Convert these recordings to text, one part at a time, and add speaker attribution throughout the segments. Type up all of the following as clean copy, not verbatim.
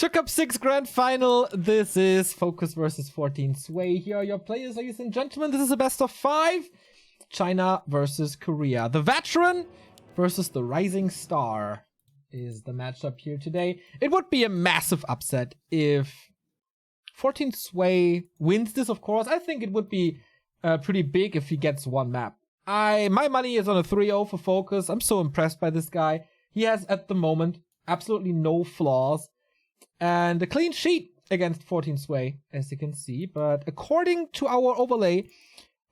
Speaker 1: Schuck Up 6 Grand Final. This is FoCuS versus 14 Sway. Here are your players, ladies and gentlemen. This is a best of 5. China versus Korea. The veteran versus the rising star is the matchup here today. It would be a massive upset if 14 Sway wins this, of course. I think it would be pretty big if he gets one map. My money is on a 3-0 for FoCuS. I'm so impressed by this guy. He has, at the moment, absolutely no flaws. And a clean sheet against 14 Sway, as you can see. But according to our overlay,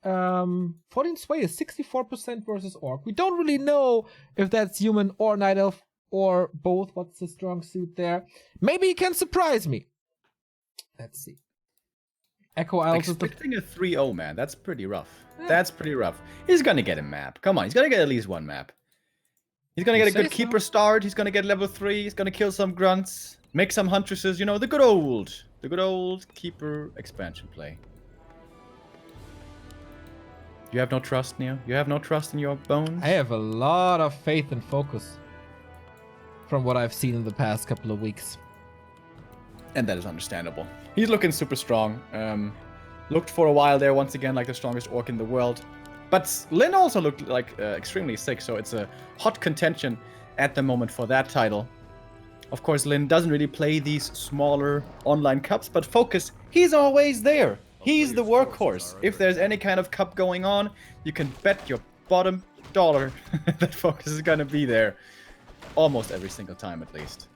Speaker 1: 14 Sway is 64% versus Orc. We don't really know if that's human or Night Elf or both. What's the strong suit there? Maybe he can surprise me. Let's see. Echo Isles is
Speaker 2: expecting a 3-0, man. That's pretty rough. Yeah. That's pretty rough. He's gonna get a map. Come on, he's gonna get at least one map. He's gonna get a good keeper start. He's gonna get level 3. He's gonna kill some grunts. Make some huntresses, you know, the good old keeper expansion play. You have no trust, Neo? You have no trust in your bones?
Speaker 1: I have a lot of faith in FoCuS from what I've seen in the past couple of weeks.
Speaker 2: And that is understandable. He's looking super strong. Looked for a while there, once again, like the strongest orc in the world. But Lin also looked like extremely sick, so it's a hot contention at the moment for that title. Of course, Lin doesn't really play these smaller online cups, but FoCuS, he's always there. He's the workhorse. If there's any kind of cup going on, you can bet your bottom dollar that FoCuS is gonna be there. Almost every single time, at least.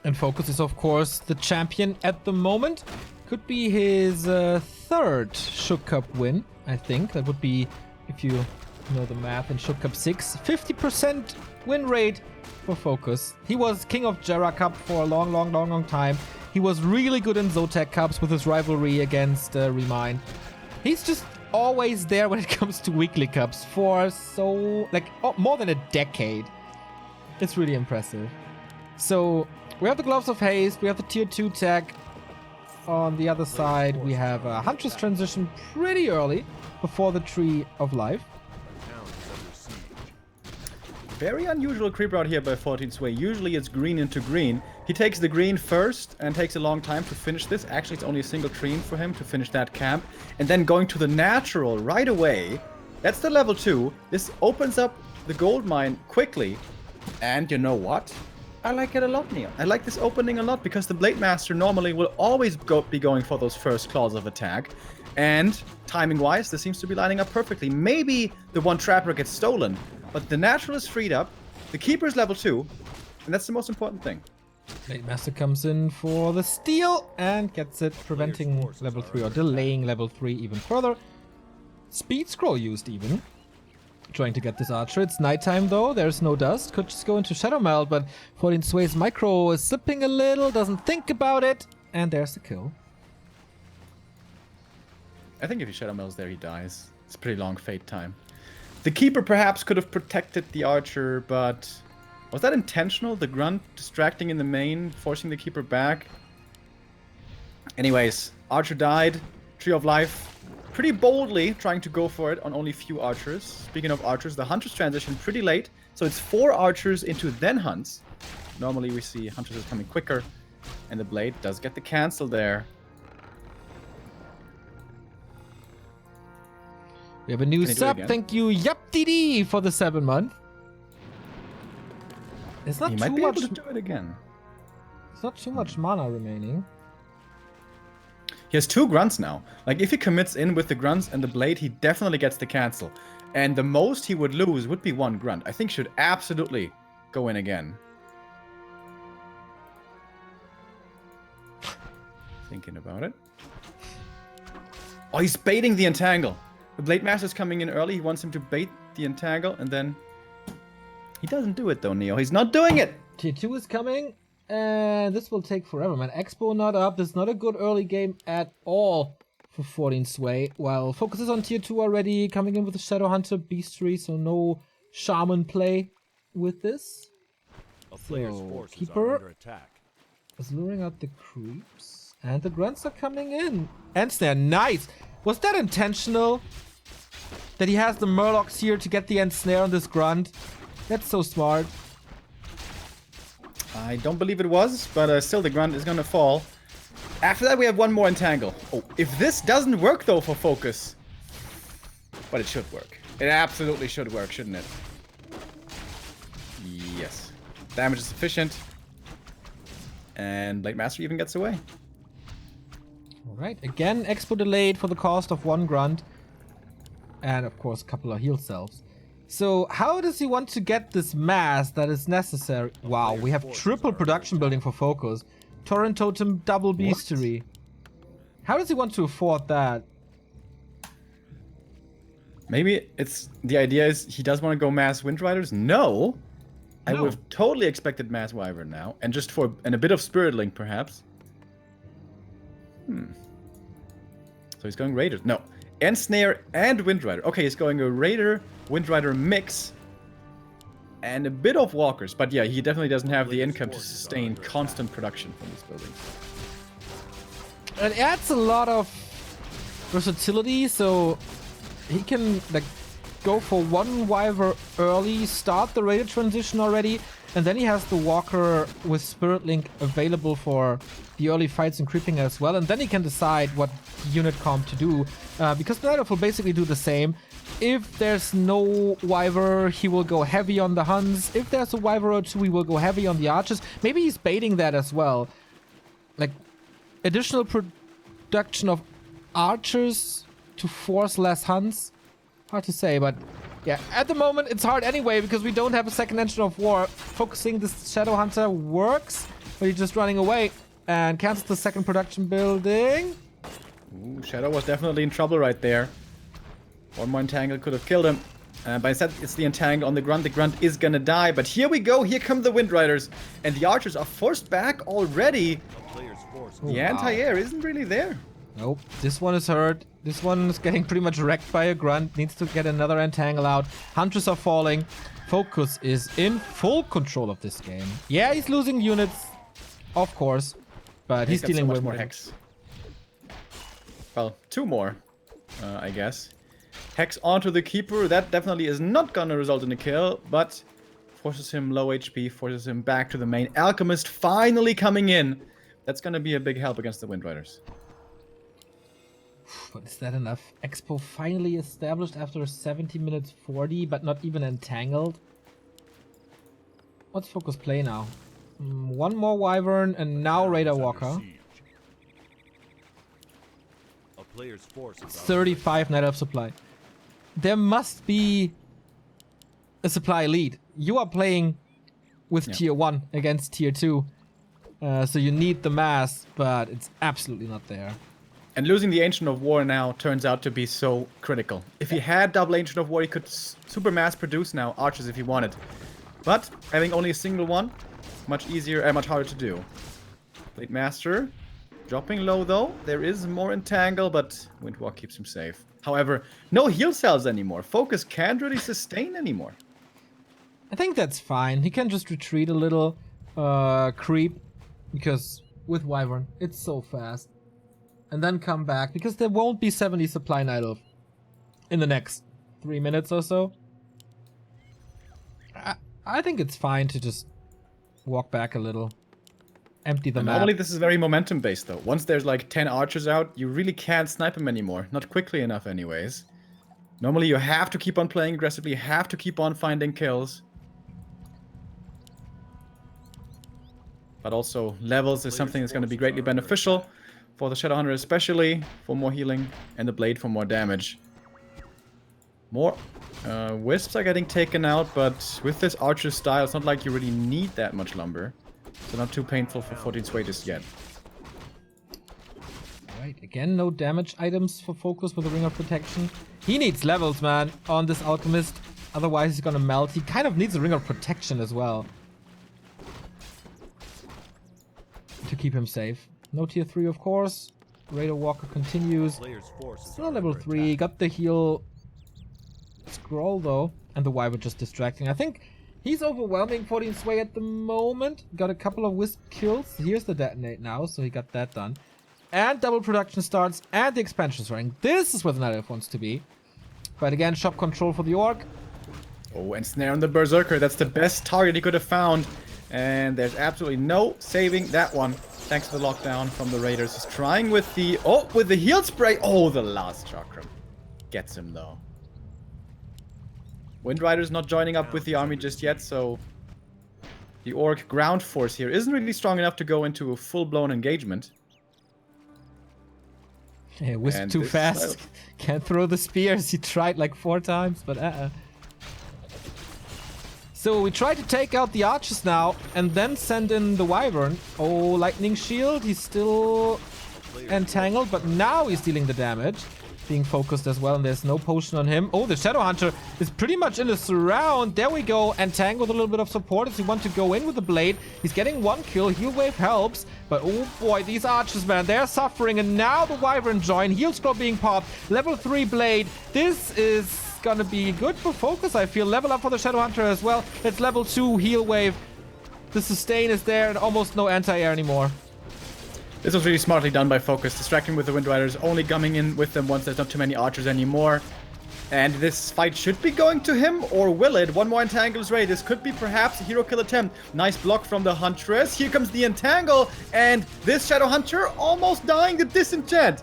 Speaker 1: And FoCuS is, of course, the champion at the moment. Could be his third Schuck Cup win, I think. That would be, if you know the math, in Schuck Cup 6. 50% win rate for FoCuS. He was king of Jera Cup for a long time. He was really good in Zotac Cups with his rivalry against Remind. He's just always there when it comes to weekly cups for more than a decade. It's really impressive. So we have the Gloves of Haste, we have the tier 2 tag. On the other side, we have a Huntress transition pretty early before the Tree of Life.
Speaker 2: Very unusual creep out here by 14 Sway. Usually it's green into green. He takes the green first and takes a long time to finish this. Actually, it's only a single tree for him to finish that camp. And then going to the natural right away. That's the level 2. This opens up the gold mine quickly. And you know what? I like it a lot, Neo. I like this opening a lot because the Blade Master normally will always be going for those first claws of attack. And timing-wise, this seems to be lining up perfectly. Maybe the one trapper gets stolen, but the natural is freed up, the keeper is level 2, and that's the most important thing.
Speaker 1: Blade Master comes in for the steal and gets it, preventing level 3 or delaying level 3 even further. Speed scroll used even. Trying to get this archer. It's nighttime though, there's no dust. Could just go into Shadow Meld, but 14 Sway's micro is slipping a little, doesn't think about it, and there's the kill.
Speaker 2: I think if he Shadow Melds there, he dies. It's a pretty long fate time. The keeper perhaps could have protected the archer, but was that intentional? The grunt distracting in the main, forcing the keeper back? Anyways, archer died. Tree of Life pretty boldly trying to go for it on only few archers. Speaking of archers, the Huntress transition pretty late. So it's 4 archers into then hunts. Normally we see Huntresses coming quicker. And the Blade does get the cancel there.
Speaker 1: We have a new sub. Thank you, YupDD, for the 7 month. It's not
Speaker 2: he
Speaker 1: too
Speaker 2: might be
Speaker 1: much.
Speaker 2: Able to do it again.
Speaker 1: It's not too much mana remaining.
Speaker 2: He has 2 grunts now. Like, if he commits in with the grunts and the blade, he definitely gets the cancel. And the most he would lose would be 1 grunt. I think should absolutely go in again. Thinking about it. Oh, he's baiting the entangle. The Blade Master's coming in early. He wants him to bait the entangle, and then he doesn't do it though, Neo. He's not doing it.
Speaker 1: Tier 2 is coming. And this will take forever, man. Expo not up. This is not a good early game at all for 14 Sway. While FoCuS is on tier 2 already, coming in with the Shadow Hunter Beastry, so no Shaman play with this. So, Keeper is luring out the creeps. And the grunts are coming in. And snare, nice! Was that intentional? That he has the Murlocs here to get the end snare on this grunt? That's so smart.
Speaker 2: I don't believe it was, but still the grunt is gonna fall. After that, we have one more entangle. Oh, if this doesn't work though for FoCuS, but it should work. It absolutely should work, shouldn't it? Yes. Damage is sufficient. And Blade Master even gets away.
Speaker 1: Alright, again, Expo delayed for the cost of 1 grunt. And of course, a couple of heal cells. So, how does he want to get this mass that is necessary? Wow, we have triple production building for FoCuS. Torrent Totem, double Beastery. How does he want to afford that?
Speaker 2: Maybe it's the idea is he does want to go mass Wind Riders? No. I would have totally expected mass Wyvern now. And just for and a bit of Spirit Link, perhaps. So he's going Raiders. No. Ensnare and Wind Rider. Okay, he's going a Raider, Wind Rider mix. And a bit of Walkers. But yeah, he definitely doesn't have the income to sustain constant production from these buildings.
Speaker 1: It adds a lot of versatility, so he can like go for 1 Wyvern early, start the Raider transition already, and then he has the Walker with Spirit Link available for the early fights and creeping as well, and then he can decide what unit comp to do, because the Night will basically do the same. If there's no Wyvern, he will go heavy on the Huns. If there's a Wyvern or 2, he will go heavy on the Archers. Maybe he's baiting that as well. Like, additional production of Archers to force less Huns? Hard to say, but yeah, at the moment it's hard anyway because we don't have a second engine of war. Focusing this Shadow Hunter works, but he's just running away and cancels the second production building.
Speaker 2: Ooh, Shadow was definitely in trouble right there. One more entangle could have killed him. But instead, it's the entangle on the grunt. The grunt is gonna die, but here we go. Here come the Wind Riders, and the Archers are forced back already. The anti-air isn't really there.
Speaker 1: Nope, this one is hurt. This one is getting pretty much wrecked by a grunt. Needs to get another entangle out. Hunters are falling. FoCuS is in full control of this game. Yeah, he's losing units, of course, but he's dealing with
Speaker 2: more Hex. Well, 2 more, I guess. Hex onto the Keeper. That definitely is not gonna result in a kill, but forces him low HP, forces him back to the main. Alchemist finally coming in. That's gonna be a big help against the Wind Riders.
Speaker 1: But is that enough? Expo finally established after 70 minutes 40, but not even entangled. What's FoCuS play now? 1 more Wyvern and now Raider Walker. 35 Night Elf supply. There must be a supply lead. You are playing with tier 1 against tier 2. So you need the mass, but it's absolutely not there.
Speaker 2: And losing the Ancient of War now turns out to be so critical. If he had double Ancient of War, he could super mass produce now Archers if he wanted. But having only a single one, much easier and much harder to do. Blade Master dropping low though. There is more entangle, but Windwalk keeps him safe. However, no heal cells anymore. FoCuS can't really sustain anymore.
Speaker 1: I think that's fine. He can just retreat a little, creep, because with Wyvern, it's so fast. And then come back, because there won't be 70 supply Night Elf in the next 3 minutes or so. I think it's fine to just walk back a little. Empty the map.
Speaker 2: Normally this is very momentum based though. Once there's like 10 archers out, you really can't snipe them anymore. Not quickly enough anyways. Normally you have to keep on playing aggressively, you have to keep on finding kills. But also levels is something that's going to be greatly beneficial. For the Shadowhunter especially, for more healing, and the Blade for more damage. More Wisps are getting taken out, but with this Archer style, it's not like you really need that much lumber. So not too painful for 14 Sway just yet.
Speaker 1: Right, again, no damage items for FoCuS with the Ring of Protection. He needs levels, man, on this Alchemist. Otherwise he's gonna melt. He kind of needs a Ring of Protection as well. To keep him safe. No tier 3, of course. Raider Walker continues. Still level 3. Got the heal scroll, though. And the Wyvern just distracting. I think he's overwhelming 14 Sway at the moment. Got a couple of Wisp kills. Here's the Detonate now, so he got that done. And double production starts. And the expansion's running. This is where the Night Elf wants to be. But again, shop control for the Orc.
Speaker 2: Oh, and Snare on the Berserker. That's the best target he could have found. And there's absolutely no saving that one. Thanks to the lockdown from the Raiders. He's trying with the... Oh, with the heal spray. Oh, the last chakram. Gets him, though. Wind Rider's not joining up with the army just yet, so... The Orc ground force here isn't really strong enough to go into a full-blown engagement.
Speaker 1: Yeah, Wisp too fast. Can't throw the spears. He tried like 4 times, but So we try to take out the archers now and then send in the Wyvern. Oh, lightning shield. He's still entangled, but now he's dealing the damage. Being focused as well, and there's no potion on him. Oh, the Shadow Hunter is pretty much in the surround. There we go. Entangled, a little bit of support as he wants to go in with the blade. He's getting 1 kill. Heal wave helps. But oh boy, these archers, man, they're suffering. And now the Wyvern join. Heal scroll being popped. Level 3 blade. This is gonna be good for FoCuS, I feel. Level up for the Shadow Hunter as well. It's level 2 heal wave. The sustain is there and almost no anti-air anymore.
Speaker 2: This was really smartly done by FoCuS, distracting with the Wind Riders, only coming in with them once there's not too many archers anymore. And this fight should be going to him, or will it? 1 more entangle is ready. This could be perhaps a hero kill attempt. Nice block from the Huntress. Here comes the entangle, and this Shadow Hunter almost dying. The disenchant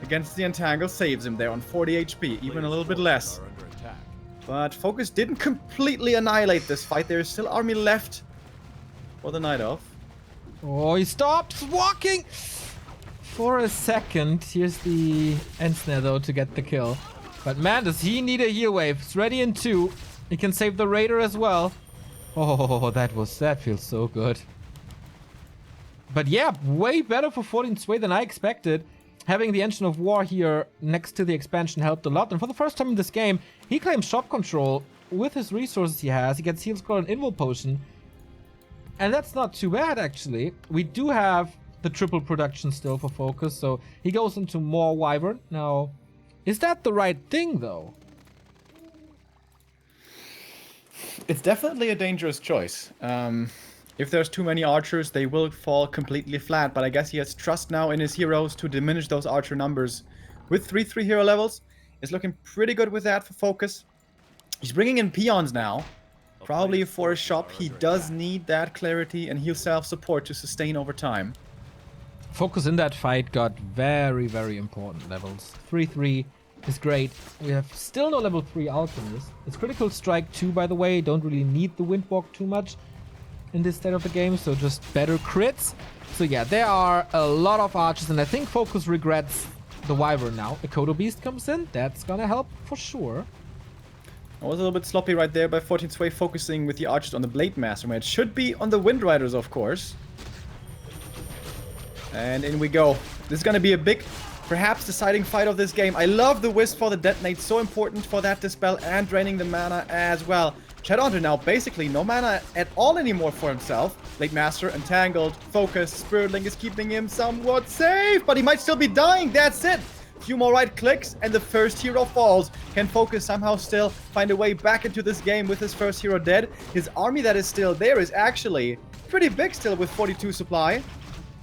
Speaker 2: against the entangle saves him there on 40 HP, even a little bit less. But FoCuS didn't completely annihilate this fight. There is still army left for the Night Elf.
Speaker 1: Oh, he stops walking for a second. Here's the end snare, though, to get the kill. But man, does he need a heal wave. It's ready in 2. He can save the Raider as well. Oh, that feels so good. But yeah, way better for 14 Sway than I expected. Having the Engine of War here next to the expansion helped a lot. And for the first time in this game, he claims shop control with his resources he has. He gets heal scroll and invul potion. And that's not too bad, actually. We do have the triple production still for FoCuS, so he goes into more Wyvern. Now, is that the right thing, though?
Speaker 2: It's definitely a dangerous choice. If there's too many archers, they will fall completely flat, but I guess he has trust now in his heroes to diminish those archer numbers. With 3-3 hero levels, it's looking pretty good with that for FoCuS. He's bringing in peons now. Probably for a shop, he does need that clarity and heal self-support to sustain over time.
Speaker 1: FoCuS in that fight got very, very important levels. 3-3 is great. We have still no level 3 alchemist. It's critical strike 2, by the way. Don't really need the windwalk too much in this state of the game, so just better crits. So yeah, there are a lot of archers, and I think FoCuS regrets the Wyvern now. A Kodo Beast comes in. That's gonna help for sure.
Speaker 2: I was a little bit sloppy right there by 14 Sway, focusing with the archers on the Blade Master, where it should be on the Wind Riders, of course. And in we go. This is going to be a big, perhaps deciding fight of this game. I love the Wisp for the detonate, so important for that dispel and draining the mana as well. Shadowhunter now basically no mana at all anymore for himself. Blade Master entangled, FoCuS, Spiritling is keeping him somewhat safe, but he might still be dying, that's it! Few more right clicks and the first hero falls. Can FoCuS somehow still find a way back into this game with his first hero dead? His army that is still there is actually pretty big still with 42 supply.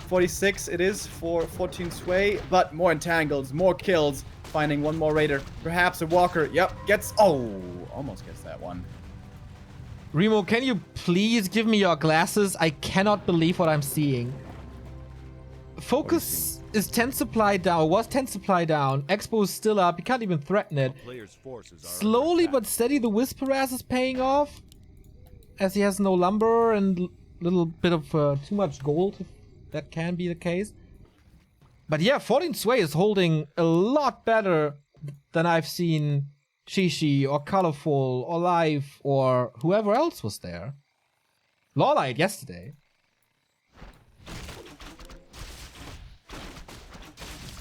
Speaker 2: 46 it is for 14 Sway, but more entangles, more kills. Finding 1 more Raider, perhaps a Walker. Yep, gets... Oh, almost gets that one.
Speaker 1: Remo, can you please give me your glasses? I cannot believe what I'm seeing. FoCuS is 10 supply down, was 10 supply down. Expo is still up, he can't even threaten it. Slowly but steady, the Wisp harass is paying off. As he has no lumber and a little bit of too much gold, if that can be the case. But yeah, 14 Sway is holding a lot better than I've seen Shishi or Colorful or Live or whoever else was there. Lawlight yesterday.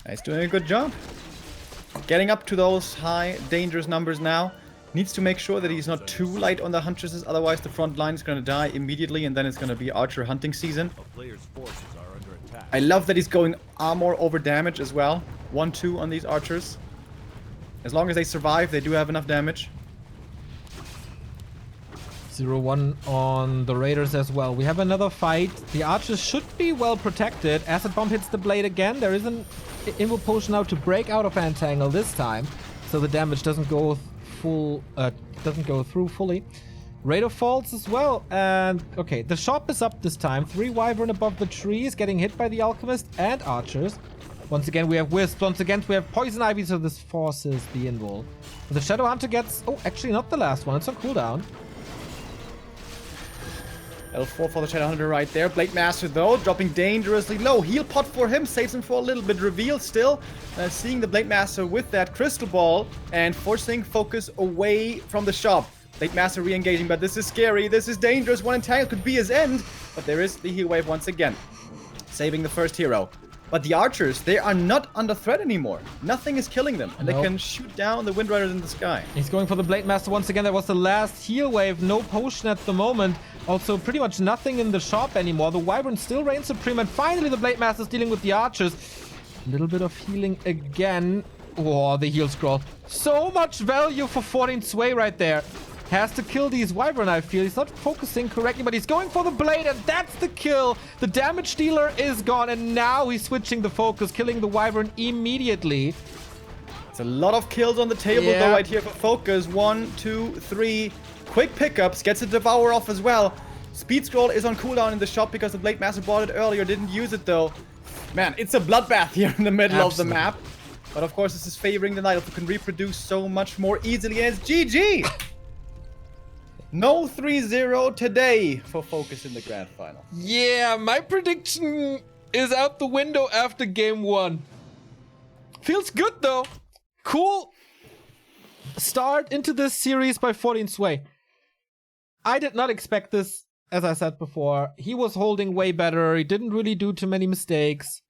Speaker 2: He's doing a good job. Getting up to those high, dangerous numbers now. Needs to make sure that he's not too light on the Huntresses, otherwise the front line is going to die immediately, and then it's going to be Archer hunting season. I love that he's going armor over damage as well. 1-2 on these Archers. As long as they survive, they do have enough damage.
Speaker 1: 0-1 on the Raiders as well. We have another fight. The Archers should be well protected. Acid Bomb hits the blade again. There is an invul potion now to break out of Entangle this time, so the damage doesn't go through fully. Raider falls as well. And okay, the shop is up this time. 3 Wyvern above the trees, getting hit by the Alchemist and Archers. Once again, we have Wisp. Once again, we have Poison Ivy, so this forces the invul. The Shadow Hunter gets... Oh, actually not the last one. It's on cooldown.
Speaker 2: L4 for the Shadow Hunter right there. Blade Master, though, dropping dangerously low. Heal pot for him, saves him for a little bit. Reveal still. Seeing the Blade Master with that Crystal Ball and forcing FoCuS away from the shop. Blade Master re-engaging, but this is scary. This is dangerous. One entangle could be his end. But there is the heal wave once again. Saving the first hero. But the Archers, they are not under threat anymore. Nothing is killing them. And they can shoot down the Wind Riders in the sky.
Speaker 1: He's going for the Blade Master once again. That was the last heal wave. No potion at the moment. Also, pretty much nothing in the shop anymore. The Wyvern still reigns supreme. And finally, the Blade Master is dealing with the Archers. A little bit of healing again. Oh, the heal scroll. So much value for 14 Sway right there. Has to kill these Wyvern, I feel. He's not focusing correctly, but he's going for the Blade, and that's the kill. The damage dealer is gone, and now he's switching the focus, killing the Wyvern immediately.
Speaker 2: It's a lot of kills on the table, though, right here for FoCuS. 1, 2, 3. Quick pickups. Gets a Devour off as well. Speed Scroll is on cooldown in the shop because the Blade Master bought it earlier. Didn't use it, though. Man, it's a bloodbath here in the middle of the map. But, of course, this is favoring the Night Elf, who can reproduce so much more easily as GG. No 3-0 today for FoCuS in the grand final.
Speaker 1: Yeah, my prediction is out the window after game 1. Feels good though. Cool start into this series by 14 Sway. I did not expect this, as I said before. He was holding way better. He didn't really do too many mistakes.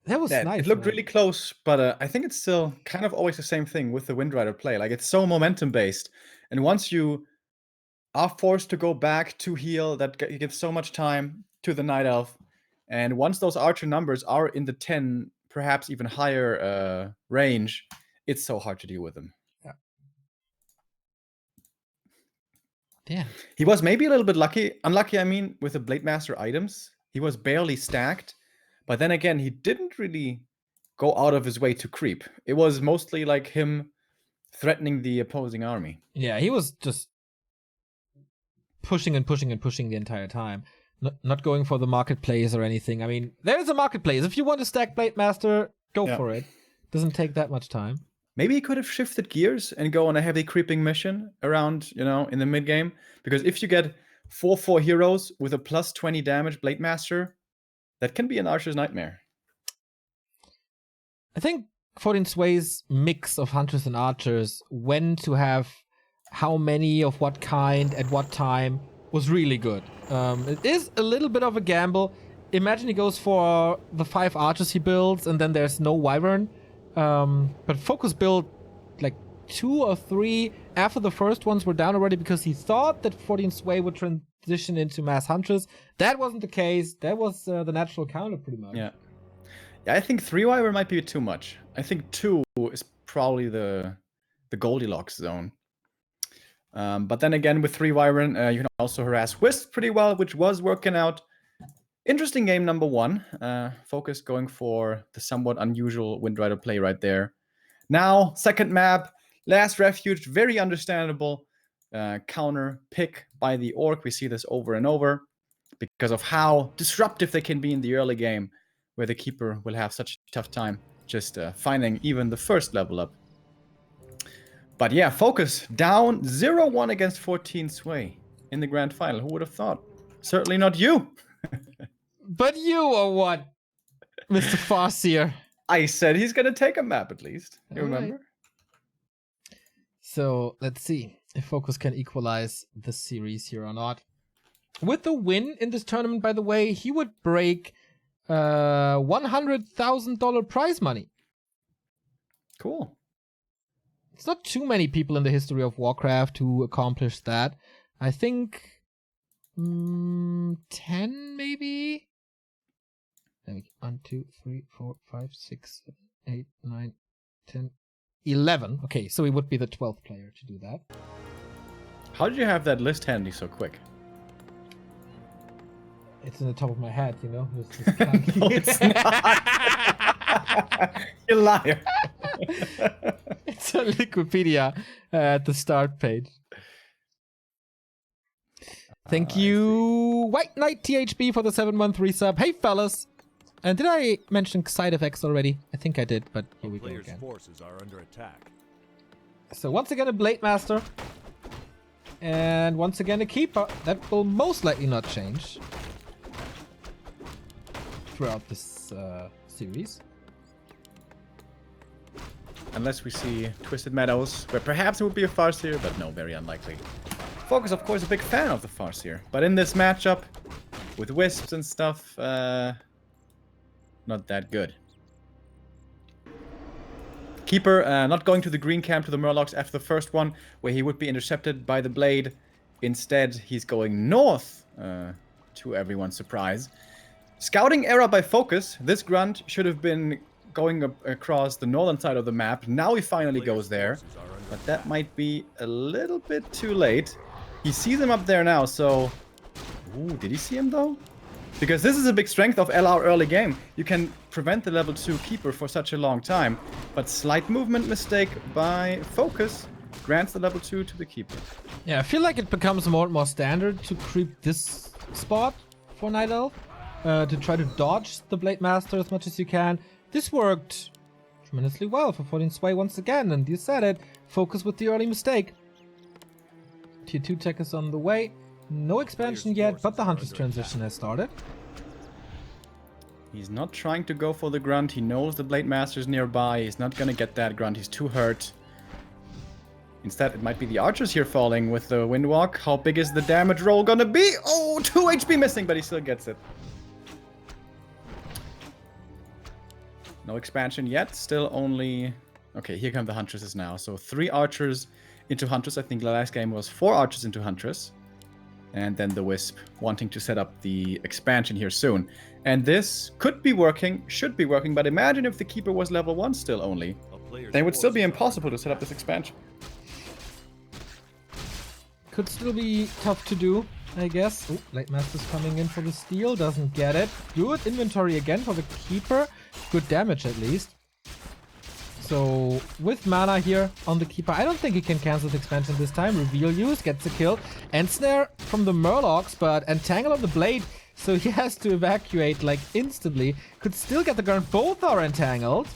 Speaker 1: That was nice.
Speaker 2: It looked really close, but I think it's still kind of always the same thing with the Wind Rider play. Like, it's so momentum based. And once you are forced to go back to heal, that gives so much time to the Night Elf. And once those Archer numbers are in the 10, perhaps even higher range, it's so hard to deal with them.
Speaker 1: Yeah. Damn.
Speaker 2: He was maybe a little bit unlucky, I mean, with the Blade Master items. He was barely stacked. But then again, he didn't really go out of his way to creep. It was mostly like him threatening the opposing army.
Speaker 1: Yeah, he was just pushing and pushing and pushing the entire time. Not going for the marketplace or anything. I mean, there's a marketplace. If you want to stack Blade Master, go for it. Doesn't take that much time.
Speaker 2: Maybe he could have shifted gears and go on a heavy creeping mission around, in the mid game. Because if you get 4/4 heroes with a plus 20 damage Blade Master, that can be an Archer's nightmare.
Speaker 1: I think 14 Sway's mix of Hunters and Archers, when to have how many of what kind at what time, was really good. It is a little bit of a gamble. Imagine he goes for the 5 Archers he builds and then there's no Wyvern. But FoCuS built like 2 or 3 after the first ones were down already because he thought that 14 Sway would transition into mass Hunters. That wasn't the case. That was the natural counter pretty much.
Speaker 2: Yeah, I think 3 Wyvern might be too much. I think 2 is probably the Goldilocks zone. But then again, with 3 Wyvern, you can also harass Wisp pretty well, which was working out. Interesting game number 1. FoCuS going for the somewhat unusual Wind Rider play right there. Now, second map, last Refuge, very understandable counter pick by the Orc. We see this over and over because of how disruptive they can be in the early game, where the Keeper will have such a tough time just finding even the first level up. But yeah, FoCuS down 0-1 against 14 Sway in the grand final. Who would have thought? Certainly not you.
Speaker 1: But you or what, Mr. Farseer?
Speaker 2: I said he's going to take a map at least. You remember?
Speaker 1: So let's see if FoCuS can equalize the series here or not. With the win in this tournament, by the way, he would break $100,000 prize money.
Speaker 2: Cool.
Speaker 1: It's not too many people in the history of Warcraft who accomplished that. I think 10 maybe? 1, 2, 3, 4, 5, 6, 7, 8, 9, 10, 11. Okay, so he would be the 12th player to do that.
Speaker 2: How did you have that list handy so quick?
Speaker 1: It's in the top of my head, you know?
Speaker 2: No, it's not. You liar.
Speaker 1: It's on Wikipedia at the start page. Thank you, White Knight THB, for the 7-month resub. Hey, fellas. And did I mention side effects already? I think I did, but here we go again.
Speaker 3: Forces are under attack.
Speaker 1: So once again, a Blade Master. And once again, a Keeper. That will most likely not change throughout this series.
Speaker 2: Unless we see Twisted Meadows, where perhaps it would be a Farseer, but no, very unlikely. FoCuS, of course, a big fan of the Farseer. But in this matchup, with Wisps and stuff, not that good. Keeper not going to the green camp to the Murlocs after the first one, where he would be intercepted by the Blade. Instead, he's going north, to everyone's surprise. Scouting error by FoCuS. This Grunt should have been going across the northern side of the map. Now he finally goes there. But that might be a little bit too late. He sees him up there now, so... Ooh, did he see him though? Because this is a big strength of LR early game. You can prevent the level 2 Keeper for such a long time. But slight movement mistake by FoCuS grants the level 2 to the Keeper.
Speaker 1: Yeah, I feel like it becomes more and more standard to creep this spot for Night Elf. To try to dodge the Blade Master as much as you can. This worked tremendously well for 14 Sway once again, and you said it. FoCuS with the early mistake. Tier 2 tech is on the way. No expansion yet, but the Hunter's transition has started.
Speaker 2: He's not trying to go for the Grunt. He knows the Blade Master's nearby. He's not gonna get that Grunt. He's too hurt. Instead, it might be the Archers here falling with the Windwalk. How big is the damage roll gonna be? Oh, 2 HP missing, but he still gets it. No expansion yet. Still only... Okay, here come the Huntresses now. So 3 Archers into Huntress. I think the last game was 4 Archers into Huntress. And then the Wisp wanting to set up the expansion here soon. And this could be working, should be working, but imagine if the Keeper was level 1 still only. Then it would still be impossible to set up this expansion.
Speaker 1: Could still be tough to do, I guess. Oh, Blade Master's coming in for the steal, doesn't get it. Good inventory again for the Keeper. Good damage at least. So with mana here on the Keeper, I don't think he can cancel the expansion this time. Reveal use, gets a kill. End snare from the Murlocs, but entangle on the Blade, so he has to evacuate like instantly. Could still get the gun. Both are entangled.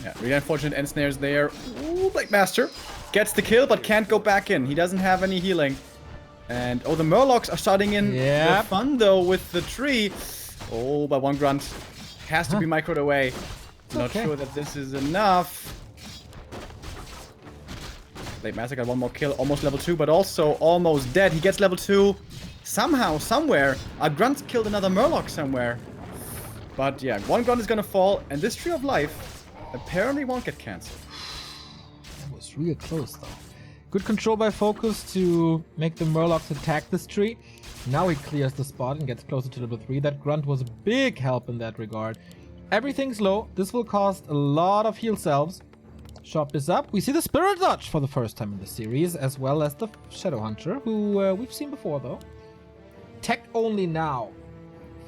Speaker 2: Yeah, really unfortunate end snares there. Ooh, Blade Master gets the kill, but can't go back in. He doesn't have any healing. And oh, the Murlocs are starting in the fun though with the tree. Oh, but one Grunt has to be microed away. Not sure that this is enough. Blade Master got one more kill, almost level 2, but also almost dead. He gets level 2 somehow, somewhere. A Grunt killed another Murloc somewhere. But yeah, one Grunt is gonna fall, and this Tree of Life apparently won't get cancelled.
Speaker 1: That was real close though. Good control by FoCuS to make the Murlocs attack this tree. Now he clears the spot and gets closer to level 3. That Grunt was a big help in that regard. Everything's low. This will cost a lot of heal salves. Shop is up. We see the Spirit Dodge for the first time in the series, as well as the Shadow Hunter, who we've seen before though. Tech only now.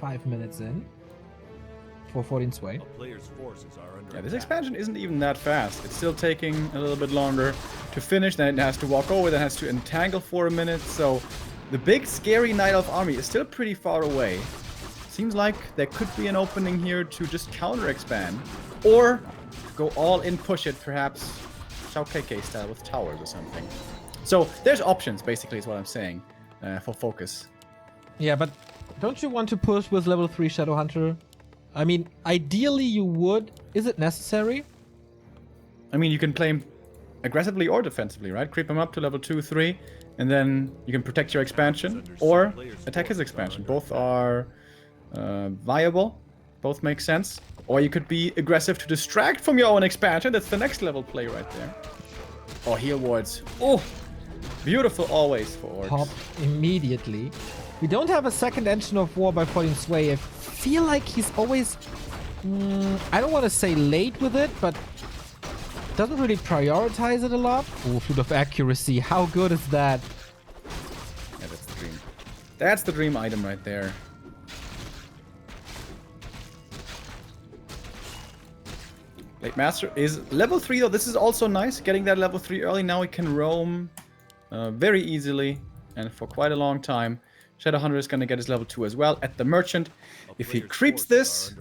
Speaker 1: 5 minutes in. For 14 Sway.
Speaker 2: Yeah, this expansion isn't even that fast. It's still taking a little bit longer to finish. Then it has to walk over, then it has to entangle for a minute. So the big scary Night Elf army is still pretty far away. Seems like there could be an opening here to just counter-expand. Or go all in, push it, perhaps Schuck style with towers or something. So there's options, basically, is what I'm saying, for FoCuS.
Speaker 1: Yeah, but don't you want to push with level 3 Shadow Hunter? I mean, ideally you would. Is it necessary?
Speaker 2: I mean, you can play him aggressively or defensively, right? Creep him up to level 2, 3, and then you can protect your expansion, or attack his expansion. Both are viable. Both make sense. Or you could be aggressive to distract from your own expansion. That's the next level play right there. Or heal wards. Oh, beautiful always for orcs.
Speaker 1: Pop immediately. We don't have a second Engine of War by 14 Sway. I feel like he's always... I don't want to say late with it, but doesn't really prioritize it a lot. Oh, Flute of Accuracy. How good is that?
Speaker 2: Yeah, that's the dream. That's the dream item right there. Blade Master is level 3 though. This is also nice. Getting that level 3 early. Now he can roam very easily. and for quite a long time. Shadowhunter is going to get his level 2 as well at the Merchant. If he creeps this,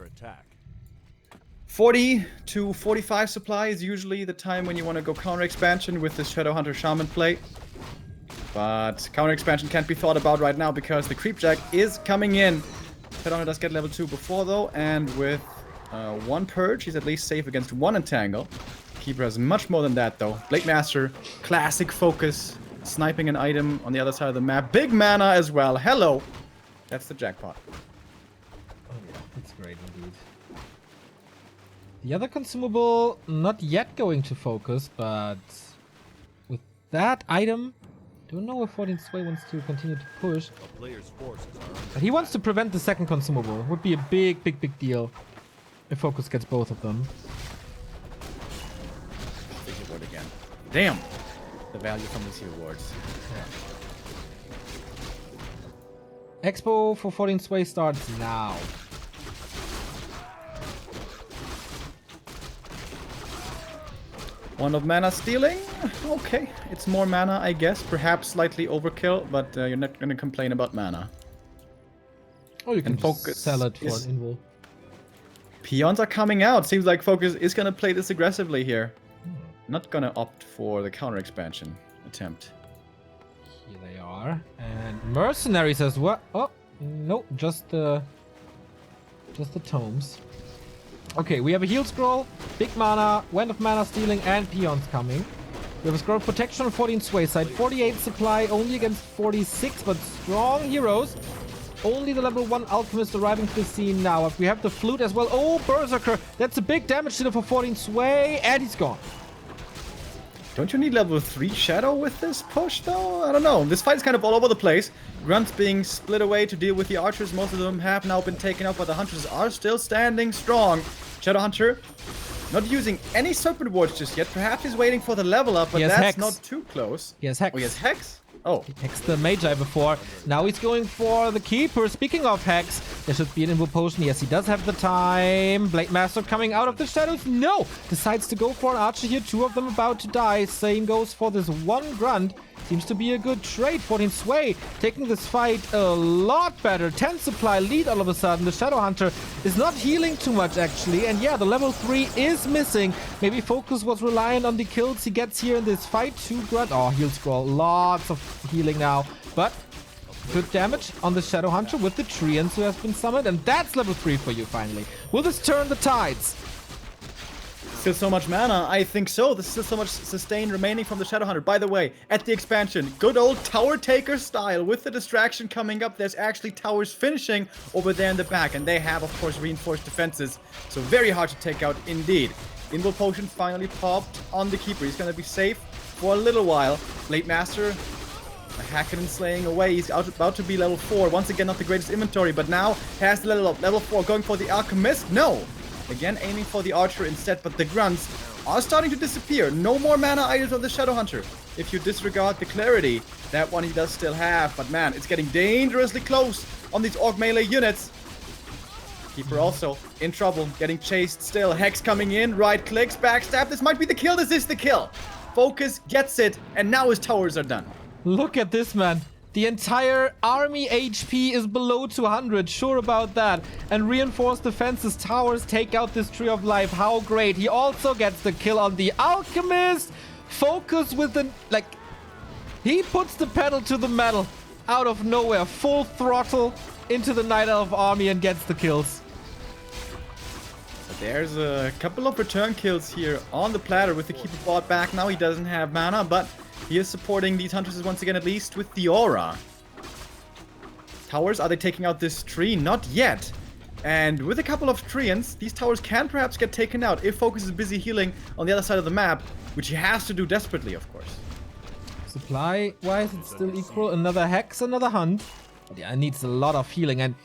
Speaker 2: 40 to 45 supply is usually the time when you want to go counter expansion with this Shadowhunter Shaman play. But counter expansion can't be thought about right now because the Creepjack is coming in. Shadowhunter does get level 2 before though, and with 1 Purge, he's at least safe against 1 Entangle. Keeper has much more than that though. Blade Master, classic focus. Sniping an item on the other side of the map. Big mana as well. Hello. That's the jackpot.
Speaker 1: Oh yeah, that's great indeed. The other consumable, not yet going to focus, but with that item, don't know if 14 Sway wants to continue to push. But he wants to prevent the second consumable. Would be a big, big, big deal if focus gets both of them.
Speaker 2: Big reward again. Damn. The value from these rewards.
Speaker 1: Yeah. Expo for 14 Sway starts now.
Speaker 2: One of mana stealing. Okay, it's more mana, I guess. Perhaps slightly overkill, but you're not going to complain about mana.
Speaker 1: Or you can just
Speaker 2: focus
Speaker 1: sell it for an invul.
Speaker 2: Peons are coming out. Seems like focus is going to play this aggressively here. Not gonna opt for the counter expansion attempt.
Speaker 1: Here they are. And Mercenary says what? Oh, no, just the tomes. Okay, we have a heal scroll, big mana, Wand of Mana stealing, and peons coming. We have a scroll of protection on 14 Sway side, 48 supply only against 46, but strong heroes. Only the level 1 alchemist arriving to the scene now. We have the flute as well. Oh, Berserker, that's a big damage dealer for 14 Sway, and he's gone.
Speaker 2: Don't you need level 3 Shadow with this push, though? I don't know. This fight is kind of all over the place. Grunts being split away to deal with the archers. Most of them have now been taken out, but the hunters are still standing strong. Shadowhunter not using any Serpent Wards just yet. Perhaps he's waiting for the level up, but that's
Speaker 1: Hex.
Speaker 2: not too close.
Speaker 1: He has Hex.
Speaker 2: Oh, he has Hex? Oh.
Speaker 1: He hexed the Magi before. Now he's going for the Keeper. Speaking of Hex, there should be an Invul Potion. Yes, he does have the time. Blade Master coming out of the shadows. No! Decides to go for an Archer here. 2 of them about to die. Same goes for this 1 Grunt. Seems to be a good trade. 14 Sway taking this fight a lot better. 10 supply lead all of a sudden. The Shadowhunter is not healing too much actually. And yeah, the level 3 is missing. Maybe focus was reliant on the kills he gets here in this fight. 2 Grunt. Oh, heal scroll. Lots of healing now. But good damage on the Shadowhunter with the Treants who has been summoned. And that's level 3 for you finally. Will this turn the tides?
Speaker 2: Still so much mana? I think so. There's still so much sustain remaining from the Shadowhunter. By the way, at the expansion, good old Tower Taker style. With the distraction coming up, there's actually towers finishing over there in the back. And they have, of course, reinforced defenses. So very hard to take out indeed. Invul Potion finally popped on the Keeper. He's going to be safe for a little while. Blade Master, hacking and slaying away. He's about to be level 4. Once again, not the greatest inventory, but now has the level up. Level 4 going for the Alchemist. No! Again, aiming for the Archer instead, but the Grunts are starting to disappear. No more mana items on the Shadowhunter. If you disregard the Clarity, that one he does still have. But man, it's getting dangerously close on these Orc melee units. Keeper also in trouble, getting chased still. Hex coming in, right clicks, backstab. This might be the kill. This is the kill. Focus gets it, and now his towers are done.
Speaker 1: Look at this, man. The entire army HP is below 200, sure about that. And reinforced defenses towers take out this Tree of Life. How great. He also gets the kill on the Alchemist. Focus with the... like... he puts the pedal to the metal out of nowhere. Full throttle into the Night Elf army and gets the kills.
Speaker 2: There's a couple of return kills here on the platter with the Keeper bought back. Now he doesn't have mana, but... he is supporting these hunters once again, at least with the aura. Towers, are they taking out this tree? Not yet. And with a couple of treants, these towers can perhaps get taken out if Focus is busy healing on the other side of the map, which he has to do desperately, of course.
Speaker 1: Supply-wise, it's still equal. Another Hex, another Hunt. Yeah, it needs a lot of healing. And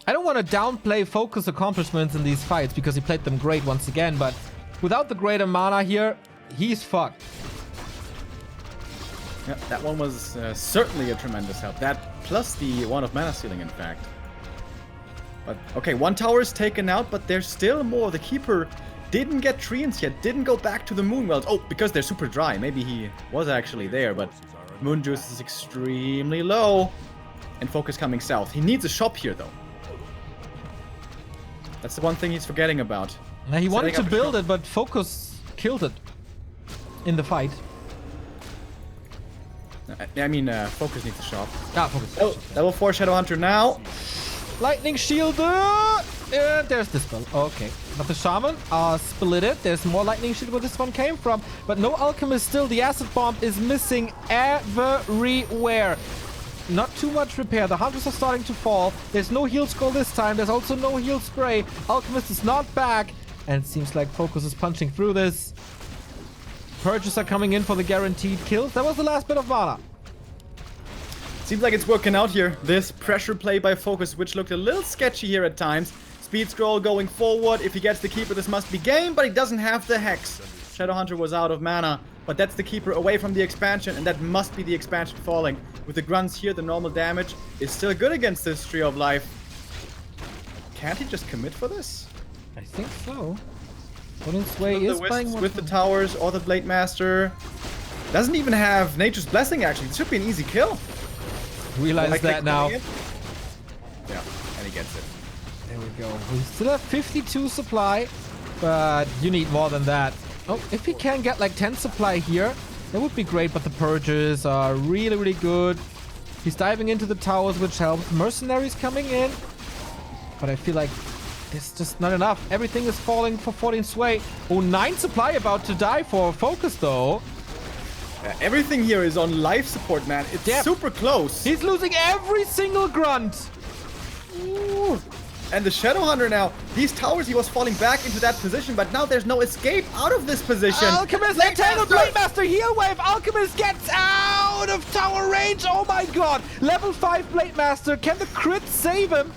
Speaker 1: I don't want to downplay Focus' accomplishments in these fights because he played them great once again, but without the greater mana here, he's fucked.
Speaker 2: Yeah, that one was certainly a tremendous help. That plus the Wand of Mana Stealing, in fact. But, okay, 1 tower is taken out, but there's still more. The Keeper didn't get treants yet, didn't go back to the Moonwells. Oh, because they're super dry. Maybe he was actually there, but Moon Juice is extremely low. And FoCuS coming south. He needs a shop here, though. That's the one thing he's forgetting about.
Speaker 1: Now he wanted to build it, but FoCuS killed it in the fight.
Speaker 2: I mean, FoCuS needs a shop.
Speaker 1: Ah, FoCuS.
Speaker 2: Oh, level 4 Shadowhunter now.
Speaker 1: Lightning shield. And there's this spell. Okay. But the shaman split it. There's more lightning shield where this one came from. But no alchemist still. The acid bomb is missing everywhere. Not too much repair. The hunters are starting to fall. There's no heal scroll this time. There's also no heal spray. Alchemist is not back. And it seems like FoCuS is punching through this. Purges are coming in for the guaranteed kills. That was the last bit of mana.
Speaker 2: Seems like it's working out here. This pressure play by FoCuS, which looked a little sketchy here at times. Speed scroll going forward. If he gets the keeper, this must be game, but he doesn't have the hex. Shadowhunter was out of mana, but that's the keeper away from the expansion, and that must be the expansion falling. With the grunts here, the normal damage is still good against this Tree of Life. Can't he just commit for this?
Speaker 1: I think so. Sway is playing
Speaker 2: with the towers or the Blade Master. Doesn't even have Nature's Blessing, actually. It should be an easy kill.
Speaker 1: Realize that now.
Speaker 2: Yeah, and he gets it.
Speaker 1: There we go. We still have 52 supply, but you need more than that. Oh, if he can get like 10 supply here, that would be great, but the purges are really, really good. He's diving into the towers, which helps. Mercenaries coming in, but I feel like it's just not enough. Everything is falling for 14 Sway. Oh, 9 supply about to die for FoCuS, though.
Speaker 2: Everything here is on life support, man. It's super close.
Speaker 1: He's losing every single grunt.
Speaker 2: Ooh. And the Shadowhunter now, these towers, he was falling back into that position, but now there's no escape out of this position.
Speaker 1: Alchemist, Entangled Blade Master, heal wave. Alchemist gets out of tower range. Oh my god. Level 5 Blade Master. Can the crit save him?